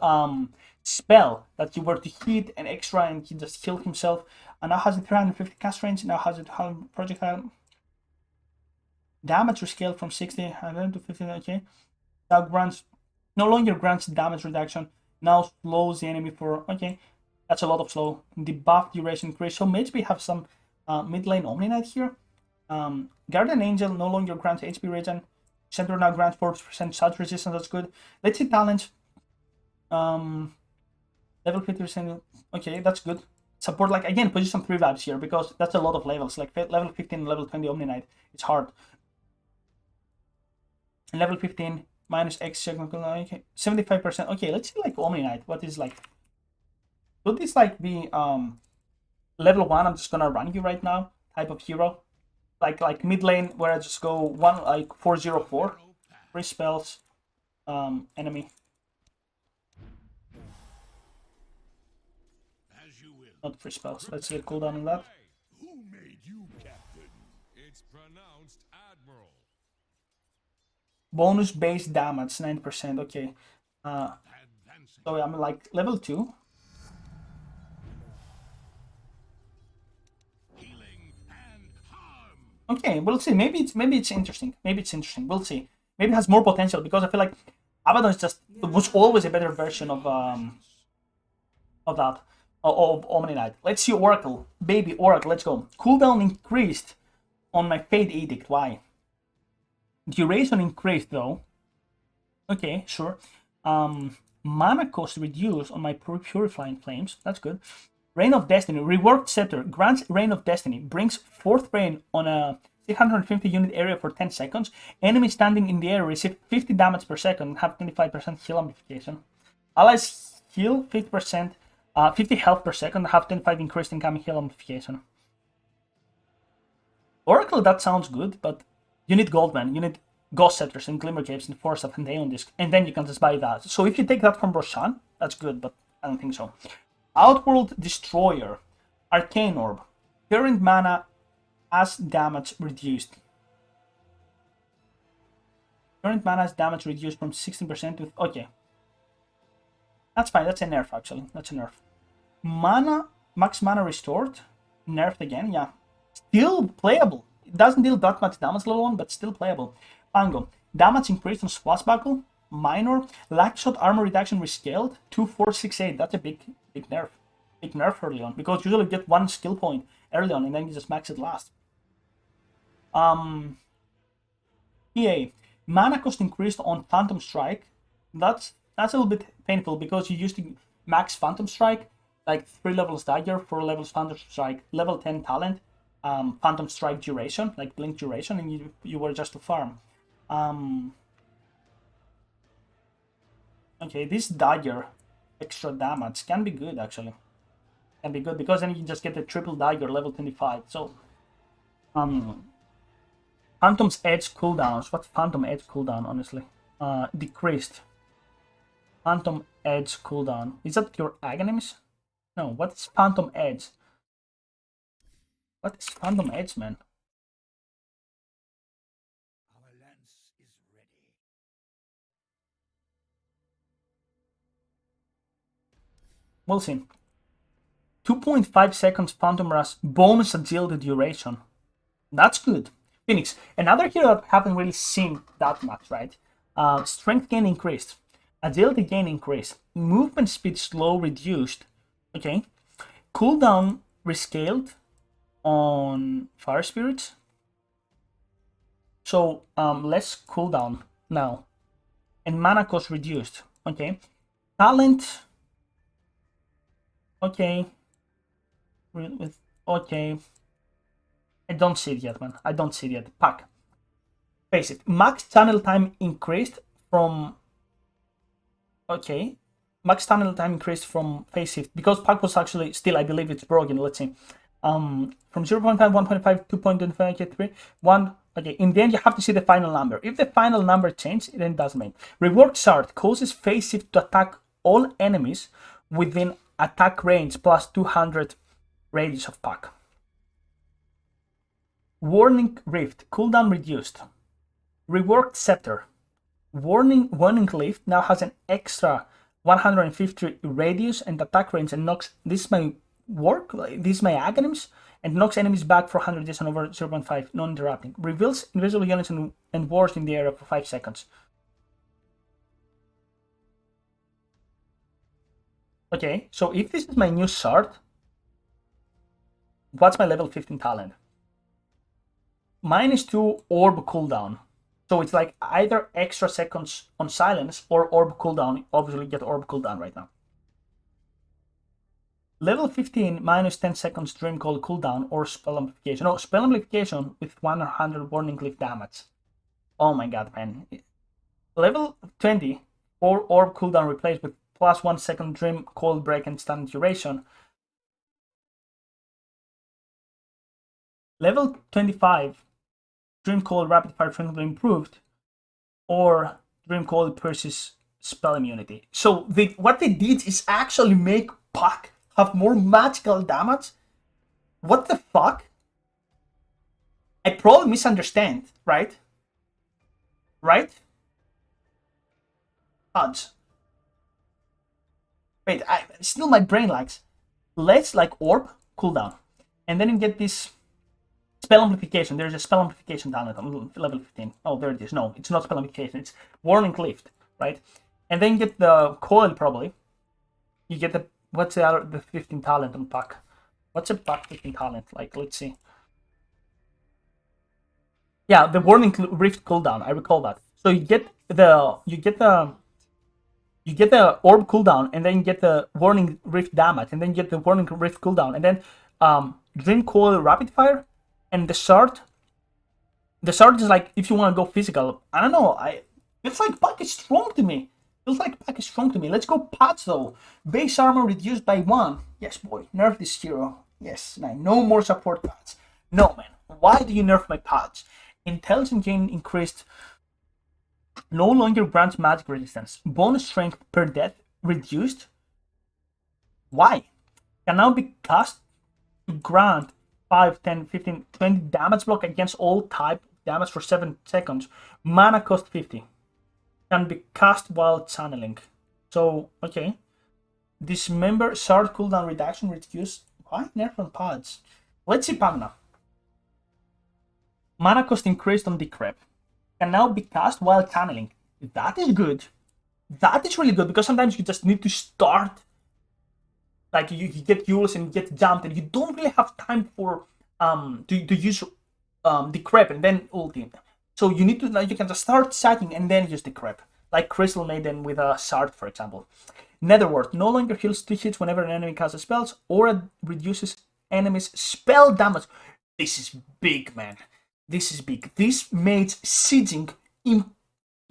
spell that you were to hit an extra and he just killed himself. And now has a 350 cast range. Now has it projectile damage rescaled from 60 to 50. Okay, now grants no longer grants damage reduction. Now slows the enemy for okay. That's a lot of slow. The buff duration increase. So maybe we have some mid lane Omni Knight here. Guardian Angel no longer grants HP regen. Centaur now grants 40% charge resistance. That's good. Let's see talent. Level 50%. Okay, that's good. Support, like, again, position 3 vibes here because that's a lot of levels. Like level 15, level 20 Omni Knight. It's hard. And level 15 minus X. Okay, 75%. Okay, let's see like Omni Knight. What is like? Would this like be level 1? I'm just gonna run you right now. Type of hero. Like mid lane where I just go 404. 3 spells. Enemy. Not 3 spells. Let's get cooldown on that.
Who made you captain? It's pronounced admiral.
Bonus base damage 9%. Okay. So I'm like level 2.
Healing and harm.
Okay, we'll see. Maybe it's interesting. Maybe it's interesting. We'll see. Maybe it has more potential because I feel like Abaddon is just was always a better version of that. Of Omni Knight. Let's see Oracle. Baby Oracle, let's go. Cooldown increased on my Fade Edict. Why? Duration increased though. Okay, sure. Mana cost reduced on my Purifying Flames. That's good. Reign of Destiny. Reworked Scepter. Grants Reign of Destiny. Brings 4th Reign on a 650 unit area for 10 seconds. Enemies standing in the area receive 50 damage per second and have 25% heal amplification. Allies heal 50%. 50 health per second, have 25 increased incoming heal amplification. Oracle, that sounds good, but you need gold, man. You need Ghost Scepters and Glimmer Capes and Force of Pantheon Disc, and then you can just buy that. So if you take that from Roshan, that's good, but I don't think so. Outworld Destroyer. Arcane Orb. Current mana as damage reduced. Current mana as damage reduced from 16% to... Okay. That's fine, that's a nerf actually. That's a nerf. Mana, max mana restored. Nerfed again, yeah. Still playable. It doesn't deal that much damage level 1, but still playable. Pango. Damage increased on Swashbuckle. Minor. Lack shot armor reduction rescaled. 2468. That's a big nerf. Big nerf early on. Because usually you get 1 skill point early on and then you just max it last. EA. Mana cost increased on Phantom Strike. That's a little bit painful because you used to max Phantom Strike, like 3 levels Dagger, 4 levels Phantom Strike, level 10 talent, Phantom Strike duration, like blink duration, and you were just to farm. Okay, this Dagger extra damage can be good actually. Can be good because then you just get a triple Dagger level 25. So, Phantom's Edge cooldowns. What's Phantom Edge cooldown, honestly? Decreased. Phantom Edge cooldown. Is that your Agonims? No, what is Phantom Edge? What is Phantom Edge, man?
Our lance is ready.
We'll see. 2.5 seconds Phantom Rush, bonus agility duration. That's good. Phoenix, another hero that I haven't really seen that much, right? Strength gain increased. Agility gain increased. Movement speed slow reduced. Okay. Cooldown rescaled on Fire Spirits. So less cooldown now. And mana cost reduced. Okay. Talent. Okay. Okay. I don't see it yet, man. I don't see it yet. Pack. Face it. Max channel time increased from... Okay. Max tunnel time increased from phase shift because Pack was actually still, I believe it's broken. Let's see. From 0.5, 1.5, 2.25, okay, 3, 1. Okay, in the end, you have to see the final number. If the final number changes, then it doesn't mean. Reworked Shard causes phase shift to attack all enemies within attack range plus 200 radius of Pack. Warning Rift cooldown reduced. Reworked Scepter. Warning Lift now has an extra 150 radius and attack range and knocks, this may work, this may Agonims, and knocks enemies back for 100 distance over 0.5, non-interrupting. Reveals invisible units and wars in the area for 5 seconds. Okay, so if this is my new Shard, what's my level 15 talent? -2 orb cooldown. So it's like either extra seconds on silence or orb cooldown. Obviously, get orb cooldown right now. Level 15 -10 seconds Dream Coil cooldown or spell amplification. No, spell amplification with 100 warning cliff damage. Oh my god, man. Level 20 or orb cooldown replaced with +1 second Dream Coil break and stun duration. Level 25 Dream Coil rapid fire frequency improved or Dream Coil pierces spell immunity. So what they did is actually make Puck have more magical damage. What the fuck? I probably misunderstand, right? Right? Odds. Wait, still my brain lags. Let's like orb cooldown, and then you get this spell amplification. There's a spell amplification talent on level 15. Oh, there it is. No, it's not spell amplification. It's warning lift, right? And then you get the coil probably. You get the what's the 15 talent on Puck? What's a Puck 15 talent like? Let's see. Yeah, the warning rift cooldown. I recall that. So you get the orb cooldown, and then you get the warning rift damage, and then you get the warning rift cooldown, and then Dream Coil rapid fire, and the shard. The shard is like if you want to go physical. I don't know. It's like Puck is strong to me. Let's go patch though. Base armor reduced by 1. Yes, boy. Nerf this hero. Yes, no more support patch. No, man. Why do you nerf my patch? Intelligence gain increased. No longer grants magic resistance. Bonus strength per death reduced. Why? Can now be cast to grant 5, 10, 15, 20 damage block against all type damage for 7 seconds. Mana cost 50. Can be cast while channeling. So, okay. Dismember shard cooldown reduction reduced. Why? Nerf on pads. Let's see Pugna. Mana cost increased on Decrep. Can now be cast while channeling. That is good. That is really good because sometimes you just need to start. Like you get Yules and you get jumped and you don't really have time for to use Decrep and then ulti. So you need to you can just start sacking and then use Decrep. Like Crystal Maiden with a Shard, for example. Netherwort no longer heals 2 hits whenever an enemy casts spells or reduces enemies' spell damage. This is big, man. This is big. This made sieging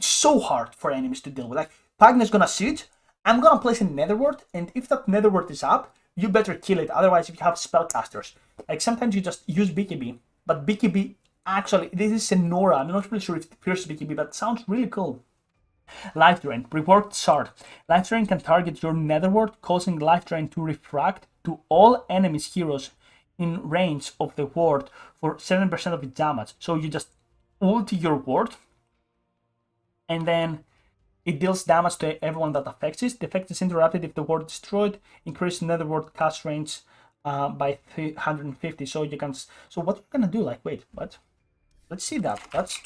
so hard for enemies to deal with. Like, Pugna's gonna siege, I'm gonna place a Netherwort, and if that Netherwort is up, you better kill it. Otherwise, if you have spellcasters, like sometimes you just use BKB, but BKB actually, this is Senora. I'm not really sure if it pierces BKB, but it sounds really cool. Life Drain. Reward Shard. Life Drain can target your Netherwort, causing Life Drain to refract to all enemies' heroes in range of the ward for 7% of its damage. So you just ulti your ward, and then it deals damage to everyone that affects it. The effect is interrupted if the ward is destroyed. Increase Netherwort cast range by 350. So you can. So what you're gonna do? Like, wait, what? Let's see that. That's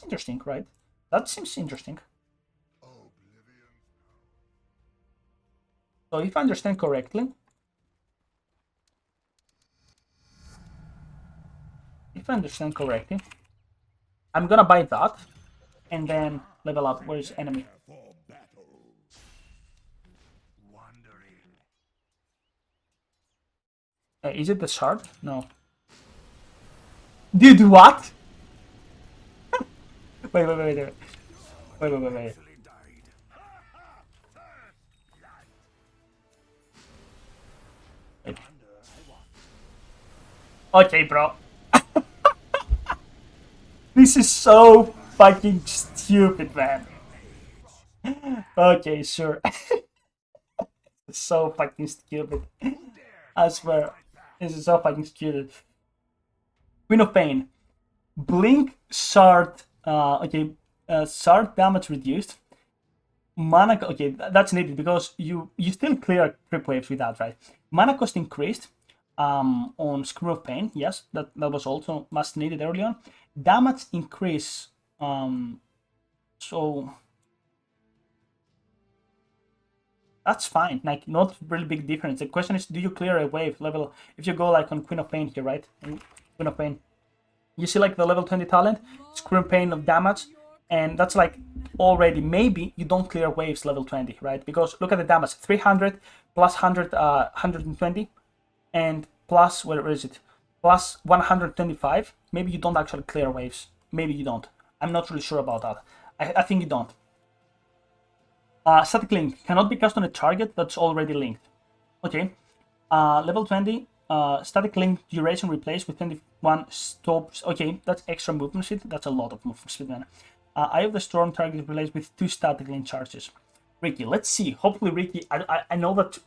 interesting, right? That seems interesting. So if I understand correctly, I'm gonna buy that and then level up. Where is enemy? Is it the shard? No. Dude, what? Wait. Okay, bro. This is so fucking stupid, man. Okay, sure. So fucking stupid. I swear. This is so fucking stupid. Queen of Pain. Blink Shard. Shard damage reduced. Mana. Okay, that's needed because you still clear creep waves with that, right? Mana cost increased. On Screw of Pain, yes, that was also much needed early on. Damage increase. So that's fine. Like, not really big difference. The question is, do you clear a wave level if you go like on Queen of Pain here, right? And Queen of Pain. You see like the level 20 talent, Scream Pain of damage, and that's like already maybe you don't clear waves level 20, right? Because look at the damage, 300 plus 100, 120, and plus, where is it? Plus 125. Maybe you don't actually clear waves. Maybe you don't. I'm not really sure about that. I think you don't. Static link cannot be cast on a target that's already linked. Okay. Level 20. Static link duration replaced with 21 stops. Okay, that's extra movement speed. That's a lot of movement speed, man. Eye of the Storm target replaced with 2 static link charges. Ricky, let's see. Hopefully, Ricky. I know that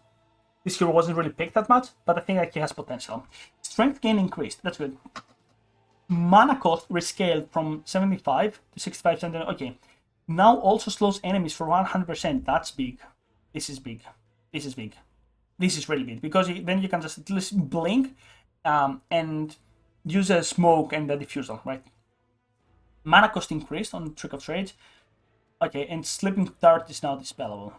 this hero wasn't really picked that much, but I think that he has potential. Strength gain increased. That's good. Mana cost rescaled from 75 to 65 cents. Okay. Now also slows enemies for 100%. That's big. This is big. This is big. This is really big. Because then you can just at least blink and use a smoke and a diffusal, right? Mana cost increased on Trick of Trade. Okay, and Sleeping Dart is now dispellable.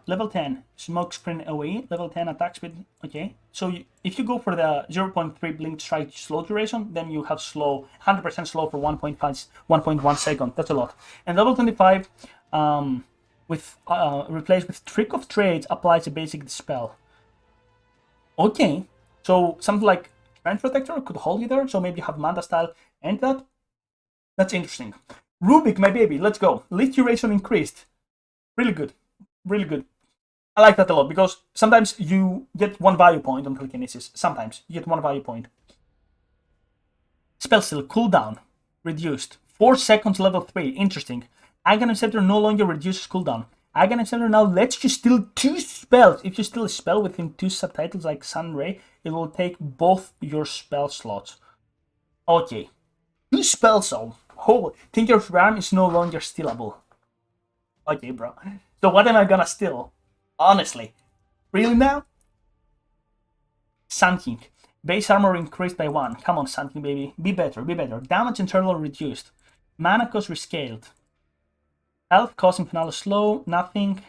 Level 10, Smoke Screen away. Level 10, attack speed. Okay, so if you go for the 0.3 blink strike slow duration, then you have slow, 100% slow for 1.1 second. That's a lot. And level 25, replaced with Trick of Trade, applies a basic dispel. Okay, so something like Trench Protector could hold you there. So maybe you have Manta style and that. That's interesting. Rubik, my baby, let's go. Lead duration increased. Really good. Really good. I like that a lot because sometimes you get 1 value point on telekinesis. Sometimes you get 1 value point. Spell Seal cooldown reduced. 4 seconds level 3. Interesting. Aghanim Scepter no longer reduces cooldown. Aghanim Scepter now lets you steal 2 spells. If you steal a spell within 2 subtitles like Sun Ray, it will take both your spell slots. Okay. 2 spells though. Oh, Tinker's Ram is no longer stealable. Okay, bro. So what am I gonna steal? Honestly. Really now? Sun King. Base armor increased by 1. Come on, Sun King, baby. Be better, be better. Damage internal reduced. Mana cost rescaled. Health causing finale slow. Nothing.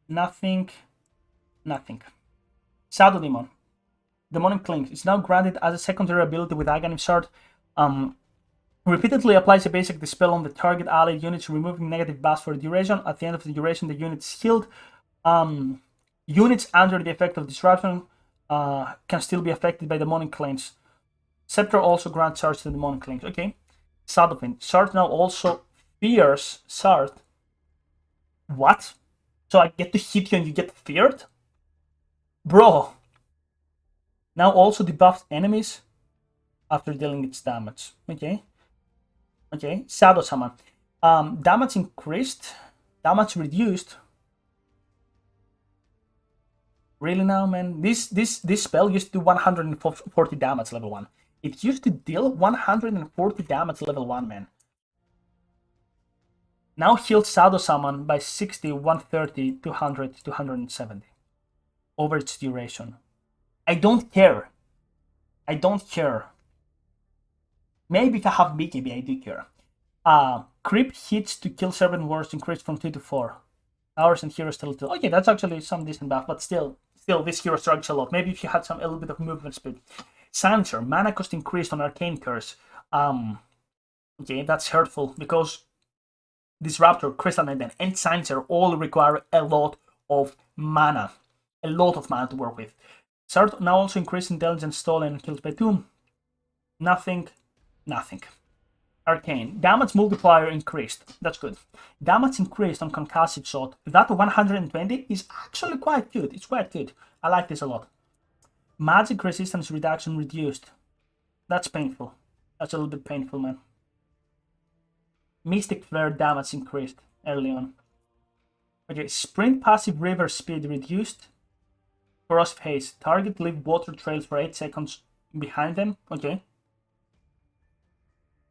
Nothing. Nothing. Shadow Demon. Demonic Clink is now granted as a secondary ability with Aghanim Shard. Repeatedly applies a basic dispel on the target allied units, removing negative buffs for a duration. At the end of the duration, the unit is healed. Units under the effect of disruption can still be affected by demonic claims. Scepter also grants charge to demonic claims. Okay. Shadowfin. Shard now also fears Shard. What? So I get to hit you and you get feared? Bro. Now also debuffs enemies after dealing its damage. Okay. Okay, Shadow Summon. Damage increased. Damage reduced. Really now, man? This spell used to do 140 damage level 1. It used to deal 140 damage level 1, man. Now heals Shadow Summon by 60, 130, 200, 270. Over its duration. I don't care. I don't care. Maybe if I have BKB, I do care. Creep hits to kill Servant Wars increased from 2 to 4. Hours and Hero still 2. Okay, that's actually some decent buff, but still this hero struggles a lot. Maybe if you had a little bit of movement speed. Silencer, mana cost increased on Arcane Curse. Okay, that's hurtful because Disruptor, Crystal Knight, and Silencer all require a lot of mana. A lot of mana to work with. Sard now also increased intelligence, stolen, and kills by 2. Nothing. Arcane. Damage multiplier increased. That's good. Damage increased on Concussive Shot. That 120 is actually quite good. It's quite good. I like this a lot. Magic resistance reduction reduced. That's painful. That's a little bit painful, man. Mystic Flare damage increased early on. Okay, Sprint passive river speed reduced. Cross Haze. Target leave water trails for 8 seconds behind them. Okay.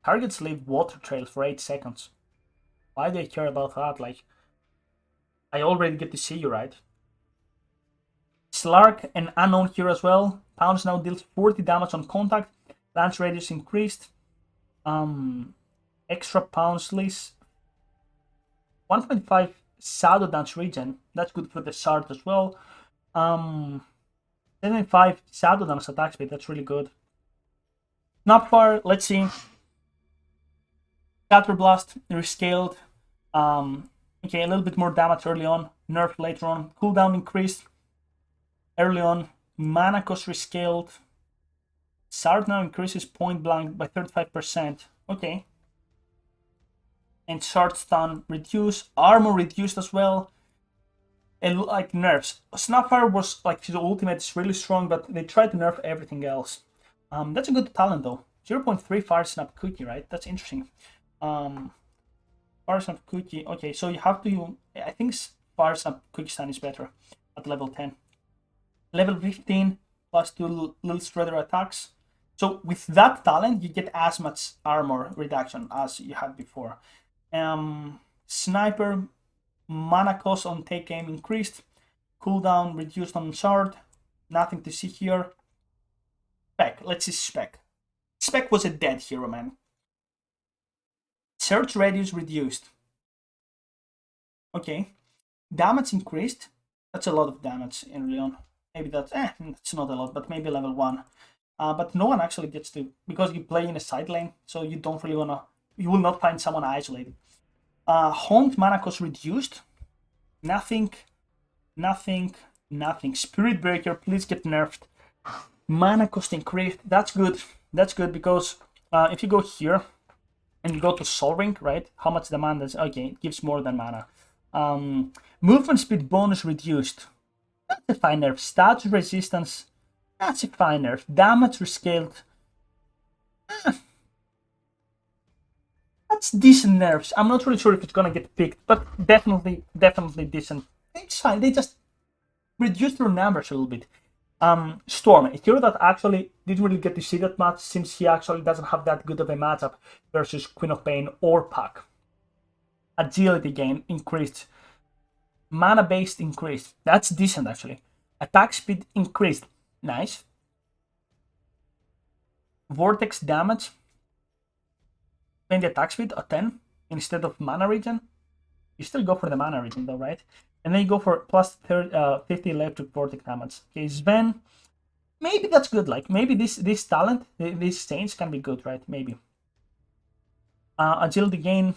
Targets leave water trails for 8 seconds. Why do I care about that? Like, I already get to see you, right? Slark, an unknown hero as well. Pounce now deals 40 damage on contact. Lance radius increased. Extra Pounce list. 1.5 Shadow Dance regen. That's good for the Shard as well. 75 Shadow Dance attack speed. That's really good. Snapfire, let's see. Scatterblast, rescaled. Okay, a little bit more damage early on. Nerf later on. Cooldown increased early on. Mana cost rescaled. Sard now increases point blank by 35%. Okay. And shard stun reduced. Armor reduced as well. And like nerfs. Snapfire was like his ultimate is really strong, but they tried to nerf everything else. That's a good talent though. 0.3 Fire Snap Cookie, right? That's interesting. Fire Snap Cookie. Okay, so you have to. I think Fire Snap Cookie stun is better at level 10. Level 15 plus 2 little shredder attacks. So with that talent, you get as much armor reduction as you had before. Sniper, mana cost on take aim increased. Cooldown reduced on shard. Nothing to see here. Spec, let's see Spec. Spec was a dead hero, man. Search radius reduced. Okay. Damage increased. That's a lot of damage early on. Maybe that's not a lot, but maybe level 1. But no one actually gets to, because you play in a side lane, so you don't really wanna, you will not find someone isolated. Haunt mana cost reduced. Nothing. Spirit Breaker, please get nerfed. Mana cost increased. That's good. That's good because if you go here and you go to Soul Ring, right? How much the mana is? Okay, it gives more than mana. Movement speed bonus reduced. That's a fine nerf. Stats resistance. That's a fine nerf. Damage rescaled. That's decent nerfs. I'm not really sure if it's gonna get picked, but definitely decent. It's fine. They just reduced their numbers a little bit. Storm, a hero that actually didn't really get to see that much since he actually doesn't have that good of a matchup versus Queen of Pain or Puck. Agility gain increased. Mana based increased. That's decent actually. Attack speed increased. Nice. Vortex damage. 20 attack speed at 10 instead of mana regen. You still go for the mana regen though, right? And then you go for plus 50 electric vortex damage. Okay, Sven. Maybe that's good. Like maybe this talent, this change can be good, right? Maybe. Agility gain.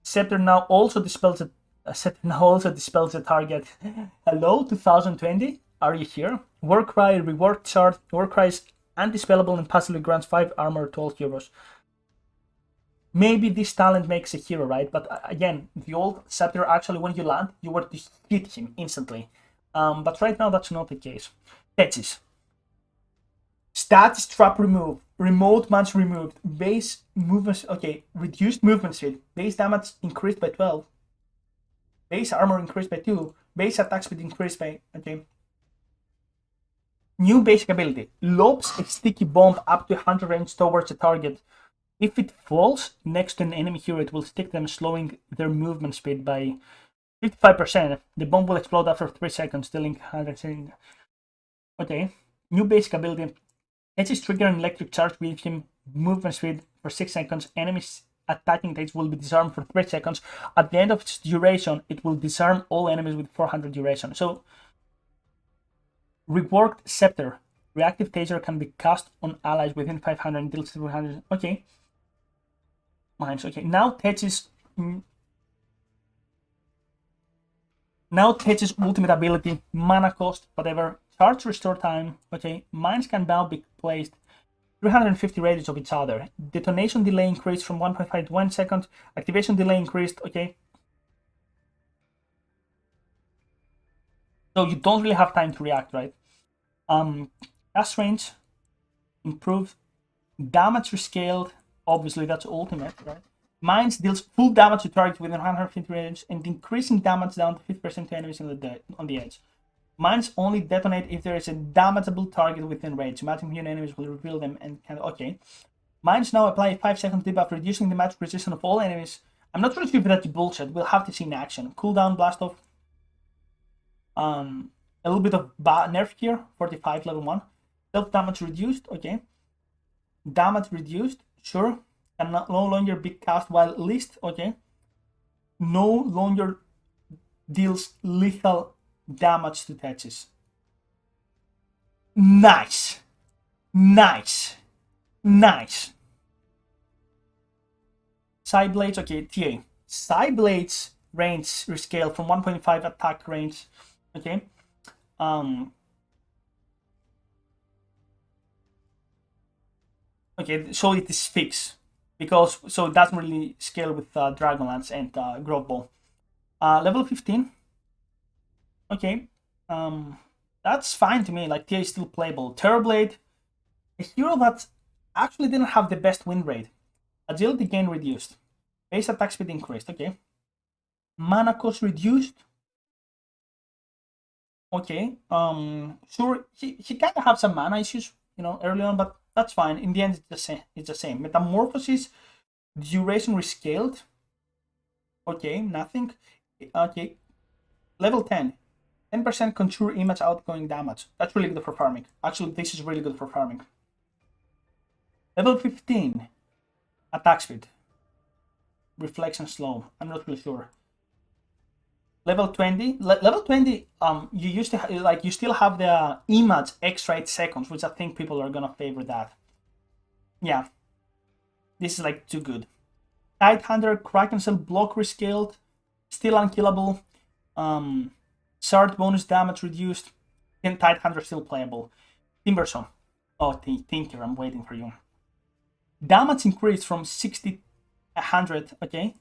Scepter now also dispels it. Scepter now also dispels the target. Hello, 2020. Are you here? Warcry reward chart. Warcry is undispellable and passively grants 5 armor to all heroes. Maybe this talent makes a hero, right? But again, the old Scepter actually, when you land, you were to hit him instantly. But right now, that's not the case. Tetsis. Status trap removed. Remote match removed. Base movement. Okay, reduced movement speed. Base damage increased by 12. Base armor increased by 2. Base attack speed increased by. Okay. New basic ability. Lobs a sticky bomb up to 100 range towards a target. If it falls next to an enemy hero, it will stick them, slowing their movement speed by 55%. The bomb will explode after 3 seconds, dealing 100. Okay. New basic ability. Tetsis trigger an electric charge with him movement speed for 6 seconds. Enemies attacking Tetsis will be disarmed for 3 seconds. At the end of its duration, it will disarm all enemies with 400 duration. So, reworked Scepter. Reactive Taser can be cast on allies within 500 and deals 300. Okay. Okay, now Tetsis ultimate ability, mana cost, whatever, charge restore time. Okay, mines can now be placed 350 radius of each other. Detonation delay increased from 1.5 to 1 second. Activation delay increased. Okay, so you don't really have time to react, right? Cast range improved. Damage rescaled. Obviously, that's ultimate, right? Mines deals full damage to target within 150 range and increasing damage down to 50% to enemies on the edge. Mines only detonate if there is a damageable target within range. Matching immune enemies will reveal them and can. Okay. Mines now apply a 5-second debuff, reducing the magic resistance of all enemies. I'm not really sure if that's bullshit. We'll have to see in action. Cooldown, blast off. A little bit of nerf here. 45 level 1. Self damage reduced. Okay. Damage reduced. Sure. And no longer be cast while least. Okay. No longer deals lethal damage to Tetsis. Nice. Nice. Side blades, okay, TA. Side blades range rescale from 1.5 attack range. Okay. Okay, so it is fixed because so it doesn't really scale with Dragonlance and Grove Ball. Level 15. Okay. That's fine to me. Like TA is still playable. Terrorblade, a hero that actually didn't have the best win rate. Agility gain reduced. Base attack speed increased. Okay. Mana cost reduced. Okay. Sure. He kind of have some mana issues, you know, early on, but that's fine. In the end, it's the same. It's the same. Metamorphosis duration rescaled. Okay. Nothing. Okay. Level 10. 10% contour image outgoing damage. That's really good for farming. Actually, this is really good for farming. Level 15. Attack speed. Reflection slow. I'm not really sure. Level 20. Level 20, you used to like you still have the image extra 8 seconds, which I think people are gonna favor that. Yeah. This is like too good. Tide Hunter, Kraken Cell block rescaled, still unkillable. Shard bonus damage reduced. Then Tide Hunter still playable. Timberson. Oh, Tinker, I'm waiting for you. Damage increased from 60 to 100. Okay.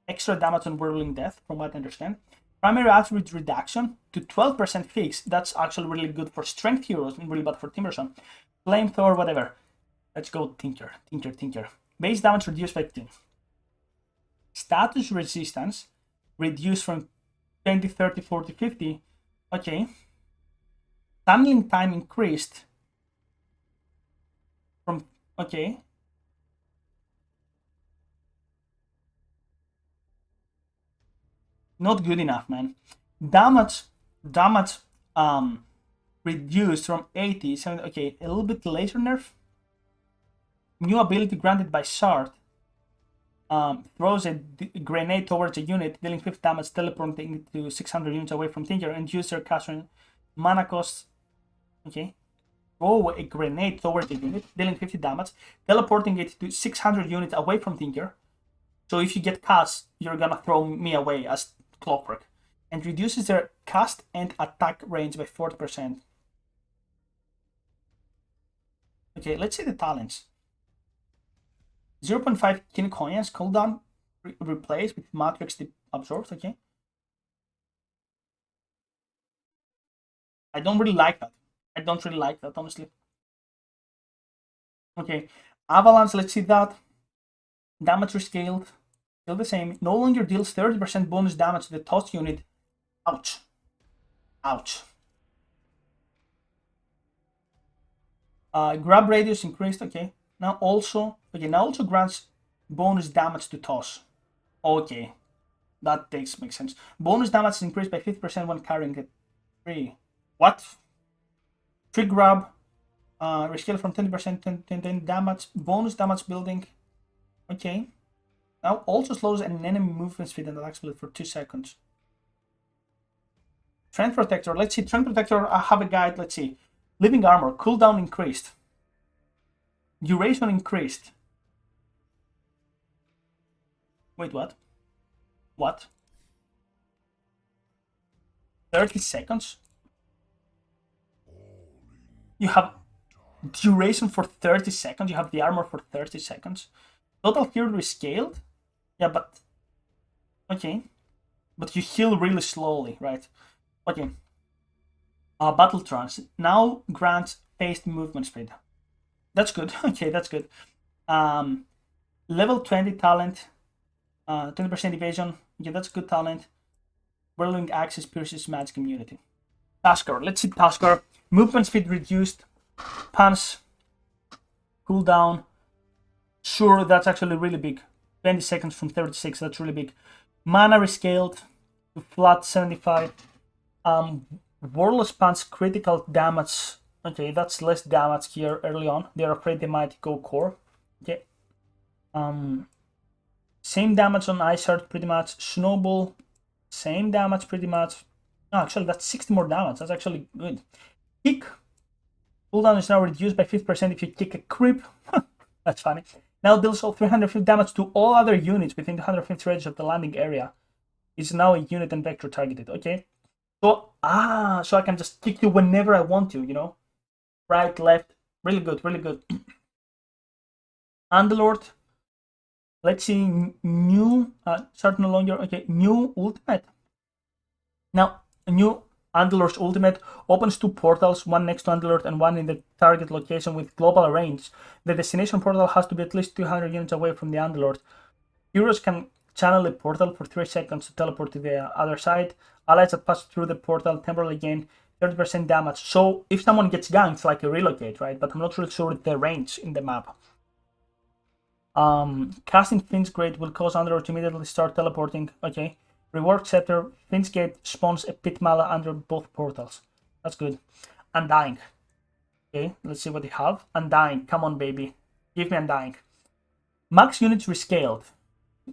Extra damage on Whirling Death, from what I understand. Primary attribute reduction to 12% fixed. That's actually really good for strength heroes and really bad for Timberson. Flamethrower, whatever. Let's go Tinker. Tinker. Base damage reduced by 2. Status resistance reduced from 20, 30, 40, 50. Okay. Tunneling time increased from, okay. Not good enough, man. Damage reduced from 80, 70, okay, a little bit laser nerf. New ability granted by Shard. Throws a grenade towards a unit, dealing 50 damage, teleporting it to 600 units away from Tinker, and user casting mana cost. Okay. Throw a grenade towards a unit, dealing 50 damage, teleporting it to 600 units away from Tinker. So if you get cast, you're gonna throw me away as Clockwork. And reduces their cast and attack range by 40%. Okay, let's see the talents. 0.5 Kinkoyan's cooldown replaced with Matrix absorbs, okay. I don't really like that. Honestly. Okay, Avalanche, let's see that. Damage rescaled, still the same. No longer deals 30% bonus damage to the toss unit. Ouch. Grab radius increased, okay. Now also grants bonus damage to toss. Okay, that makes sense. Bonus damage is increased by 50% when carrying it. 3. What? 3 grab. Rescale from 20% to 10 damage. Bonus damage building. Okay. Now also slows an enemy movement speed and attack speed for 2 seconds. Trend Protector. Let's see. Trend Protector. I have a guide. Let's see. Living Armor. Cooldown increased. Duration increased. Wait, what? What? 30 seconds? You have duration for 30 seconds. You have the armor for 30 seconds. Total heal rescaled? Yeah, but... Okay. But you heal really slowly, right? Okay. Battle Trance. Now grants phased movement speed. That's good. Okay, that's good. Level 20 talent. 20% evasion. Okay, that's good talent. Whirling Axis pierces magic immunity. Tasker. Let's see Tasker. Movement speed reduced. Punch. Cooldown. Sure, that's actually really big. 20 seconds from 36. That's really big. Mana rescaled to flat 75. Warless Punch critical damage. Okay, that's less damage here early on. They're afraid they might go core. Okay. Same damage on Ice Heart pretty much. Snowball, same damage pretty much. No, actually that's 60 more damage. That's actually good. Kick. Cooldown is now reduced by 50% if you kick a creep. That's funny. Now deals all 350 damage to all other units within the 150 range of the landing area. It's now a unit and vector targeted. Okay. So so I can just kick you whenever I want to, you know? Right, left. Really good, really good. Underlord. Let's see, new, start no longer, okay, new ultimate. Now, a new Underlord's ultimate opens 2 portals, one next to Underlord and one in the target location with global range. The destination portal has to be at least 200 units away from the Underlord. Heroes can channel a portal for 3 seconds to teleport to the other side. Allies that pass through the portal temporarily gain 30% damage. So if someone gets ganked, it's like a relocate, right? But I'm not really sure the range in the map. Casting Finn's Gate will cause Underlord to immediately start teleporting. Okay. Reward Scepter. Finn's Gate spawns a pit mala under both portals. That's good. Undying. Okay, let's see what they have. Undying. Come on, baby. Give me Undying. Max units rescaled.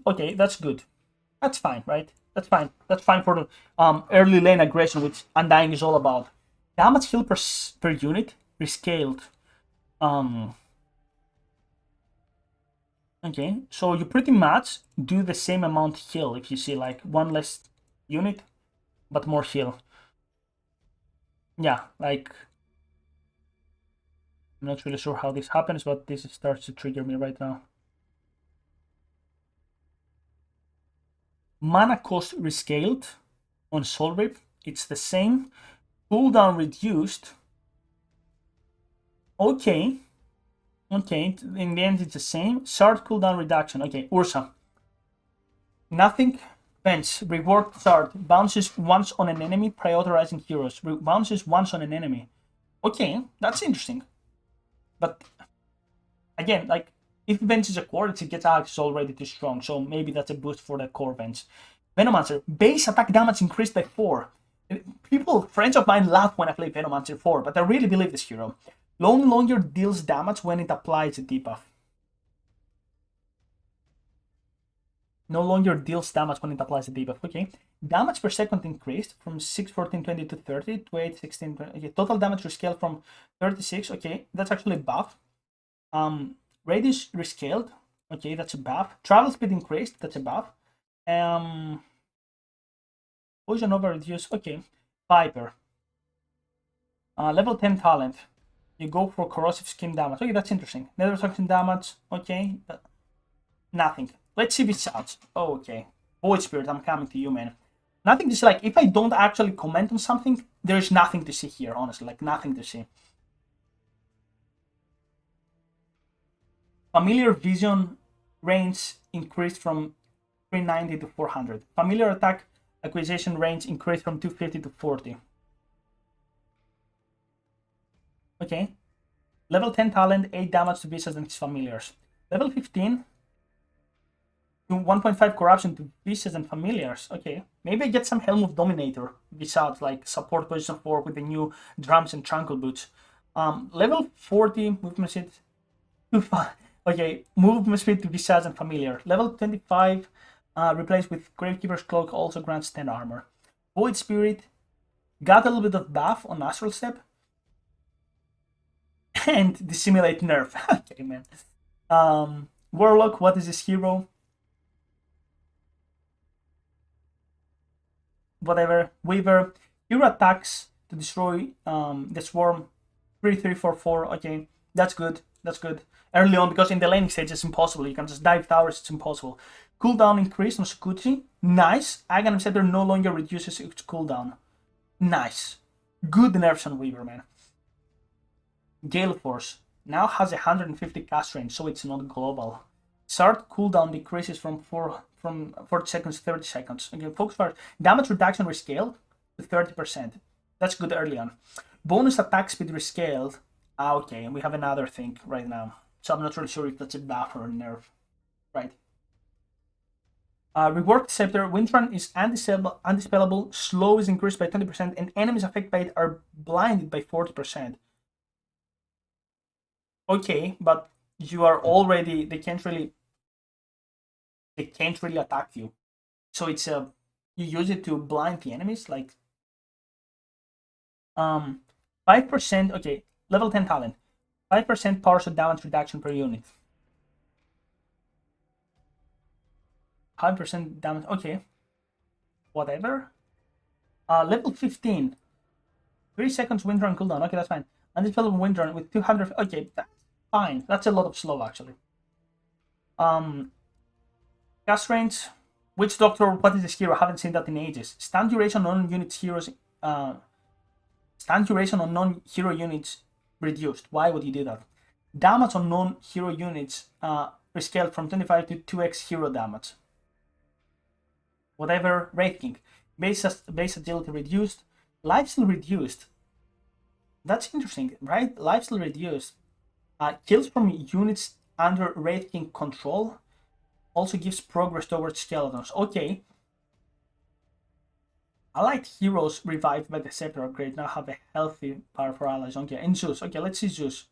Okay, that's good. That's fine, right? That's fine. That's fine for the early lane aggression, which Undying is all about. Damage heal per unit rescaled. Okay, so you pretty much do the same amount heal if you see like one less unit, but more heal. Yeah, like I'm not really sure how this happens, but this starts to trigger me right now. Mana cost rescaled on Soul Rip. It's the same. Cooldown reduced. Okay. Okay, in the end it's the same. Shard cooldown reduction. Okay, Ursa. Nothing. Bench. Reward shard. Bounces once on an enemy, prioritizing heroes. Bounces once on an enemy. Okay, that's interesting. But again, like if Bench is a core, it gets access already too strong. So maybe that's a boost for the core Bench. Venomancer. Base attack damage increased by 4. Friends of mine laugh when I play Venomancer 4, but I really believe this hero. No longer deals damage when it applies a debuff. No longer deals damage when it applies a debuff. Okay. Damage per second increased from 614.20 to 30 to 816. Okay. Total damage rescaled from 36. Okay. That's actually a buff. Radius rescaled. Okay. That's a buff. Travel speed increased. That's a buff. Poison over reduced. Okay. Viper. Level 10 talent. You go for corrosive skin damage. Okay, that's interesting. Nether toxin damage. Okay. Nothing. Let's see Visage. Oh, okay. Void Spirit, I'm coming to you, man. Nothing to see. Like, if I don't actually comment on something, there's nothing to see here, honestly. Like, nothing to see. Familiar vision range increased from 390 to 400. Familiar attack acquisition range increased from 250 to 40. Okay. Level 10 talent, 8 damage to Visage and his familiars. Level 15 to 1.5 corruption to Visage and familiars. Okay. Maybe I get some Helm of Dominator Visage, like support position 4 with the new drums and tranquil boots. Level 40 movement speed. Okay, movement speed to Visage and familiar. Level 25 replaced with Gravekeeper's Cloak also grants 10 armor. Void Spirit got a little bit of buff on Astral Step. And dissimulate nerf. Okay, man. Warlock, what is this hero? Whatever. Weaver. Hero attacks to destroy the swarm. 3-3-4-4. Okay, that's good. That's good. Early on, because in the laning stage it's impossible. You can just dive towers, it's impossible. Cooldown increase on Scucci. Nice. Aghanim Scepter no longer reduces its cooldown. Nice. Good nerfs on Weaver, man. Gale Force now has 150 cast range, so it's not global. Shard cooldown decreases from 40 seconds to 30 seconds. Again, focus fire. Damage reduction rescaled to 30%. That's good early on. Bonus attack speed rescaled. Okay, and we have another thing right now. So I'm not really sure if that's a buff or a nerf. Right. Reward Scepter. Windrun is undispellable. Slow is increased by 20%, and enemies affected by it are blinded by 40%. Okay, but you are already, they can't really attack you. So it's you use it to blind the enemies, like 5%, okay, level 10 talent. 5% partial damage reduction per unit. 100% damage. Okay. Whatever. Level 15. 3 seconds wind run cooldown. Okay, that's fine. And this spell wind run with 200. Okay, that's fine. That's a lot of slow actually. Cast range. Witch Doctor, what is this hero? I haven't seen that in ages. Stand duration on non-unit heroes. Stand duration on non-hero units reduced. Why would you do that? Damage on non-hero units rescaled from 25 to 2x hero damage. Whatever. Wraith King. Base agility reduced. Lifesteal reduced. That's interesting, right? Lifesteal reduced. Kills from units under Wraith King control. Also gives progress towards skeletons. Okay. Allied heroes revived by the Scepter upgrade now have a healthy power for allies. Okay, and Zeus. Okay, let's see Zeus.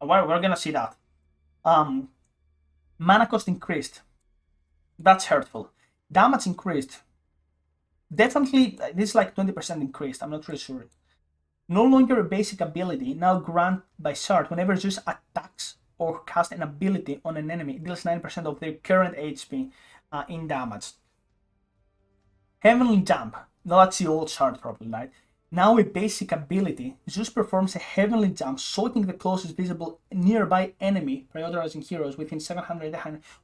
We're gonna see that. Mana cost increased. That's hurtful. Damage increased. Definitely, this is like 20% increased. I'm not really sure. No longer a basic ability. Now grant by Shard. Whenever Zeus attacks or cast an ability on an enemy, it deals 9% of their current HP in damage. Heavenly Jump. Now that's the old Shard probably, right? Now a basic ability. Zeus performs a Heavenly Jump, sorting the closest visible nearby enemy, prioritizing heroes within 700,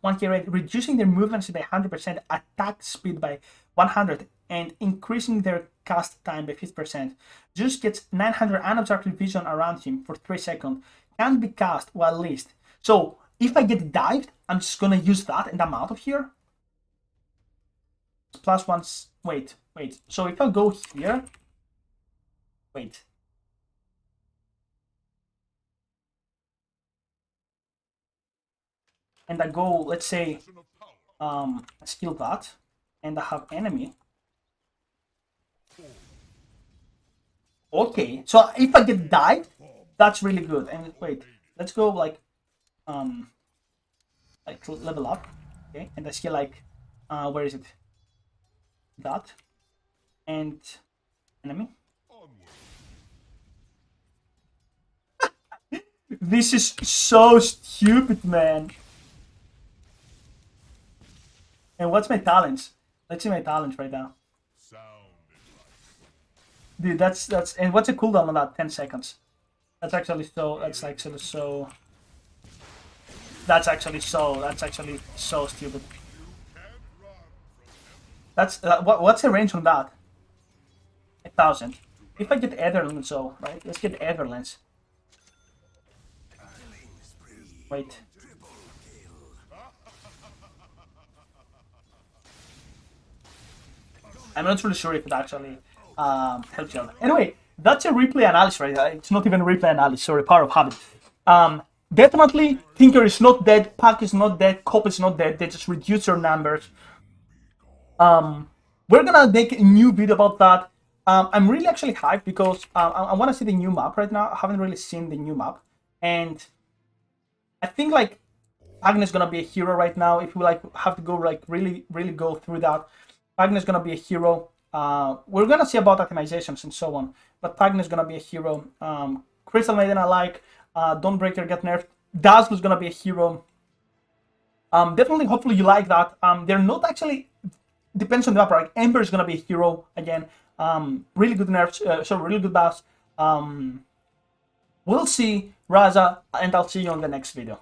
1k rate, reducing their movement speed by 100%, attack speed by 100, and increasing their cast time by 50%. Zeus gets 900 unobstructed vision around him for 3 seconds. Can be cast while least. So if I get dived, I'm just gonna use that and I'm out of here. Plus once. Wait. So if I go here. Wait. And I go, let's say, skill that, and I have enemy. Okay, so if I get dived, that's really good. And wait, let's go like level up. Okay, and I skill like, where is it? That and enemy. This is so stupid, man. And what's my talents? Let's see my talents right now. Dude, that's and what's the cooldown on that? 10 seconds. That's actually so. That's actually so. That's actually so stupid. That's what's the range on that? 1,000. If I get Etherlens, so right, let's get Etherlens. Wait. I'm not really sure if it actually helps you out. Anyway, that's a replay analysis, right? It's not even a replay analysis. Sorry, power of habit. Definitely, Tinker is not dead. Pack is not dead. Cop is not dead. They just reduce their numbers. We're gonna make a new video about that. I'm really actually hyped because I want to see the new map right now. I haven't really seen the new map, and I think like Pugna is gonna be a hero right now. If we like have to go like really go through that, Pugna is gonna be a hero. We're gonna see about optimizations and so on, but Pugna is gonna be a hero. Crystal Maiden I like. Dawnbreaker get nerfed. Dazzle is gonna be a hero. Definitely, hopefully you like that. They're not actually. Depends on the map, right? Ember is gonna be a hero again. Really good nerfs, really good buffs. We'll see, Raza, and I'll see you on the next video.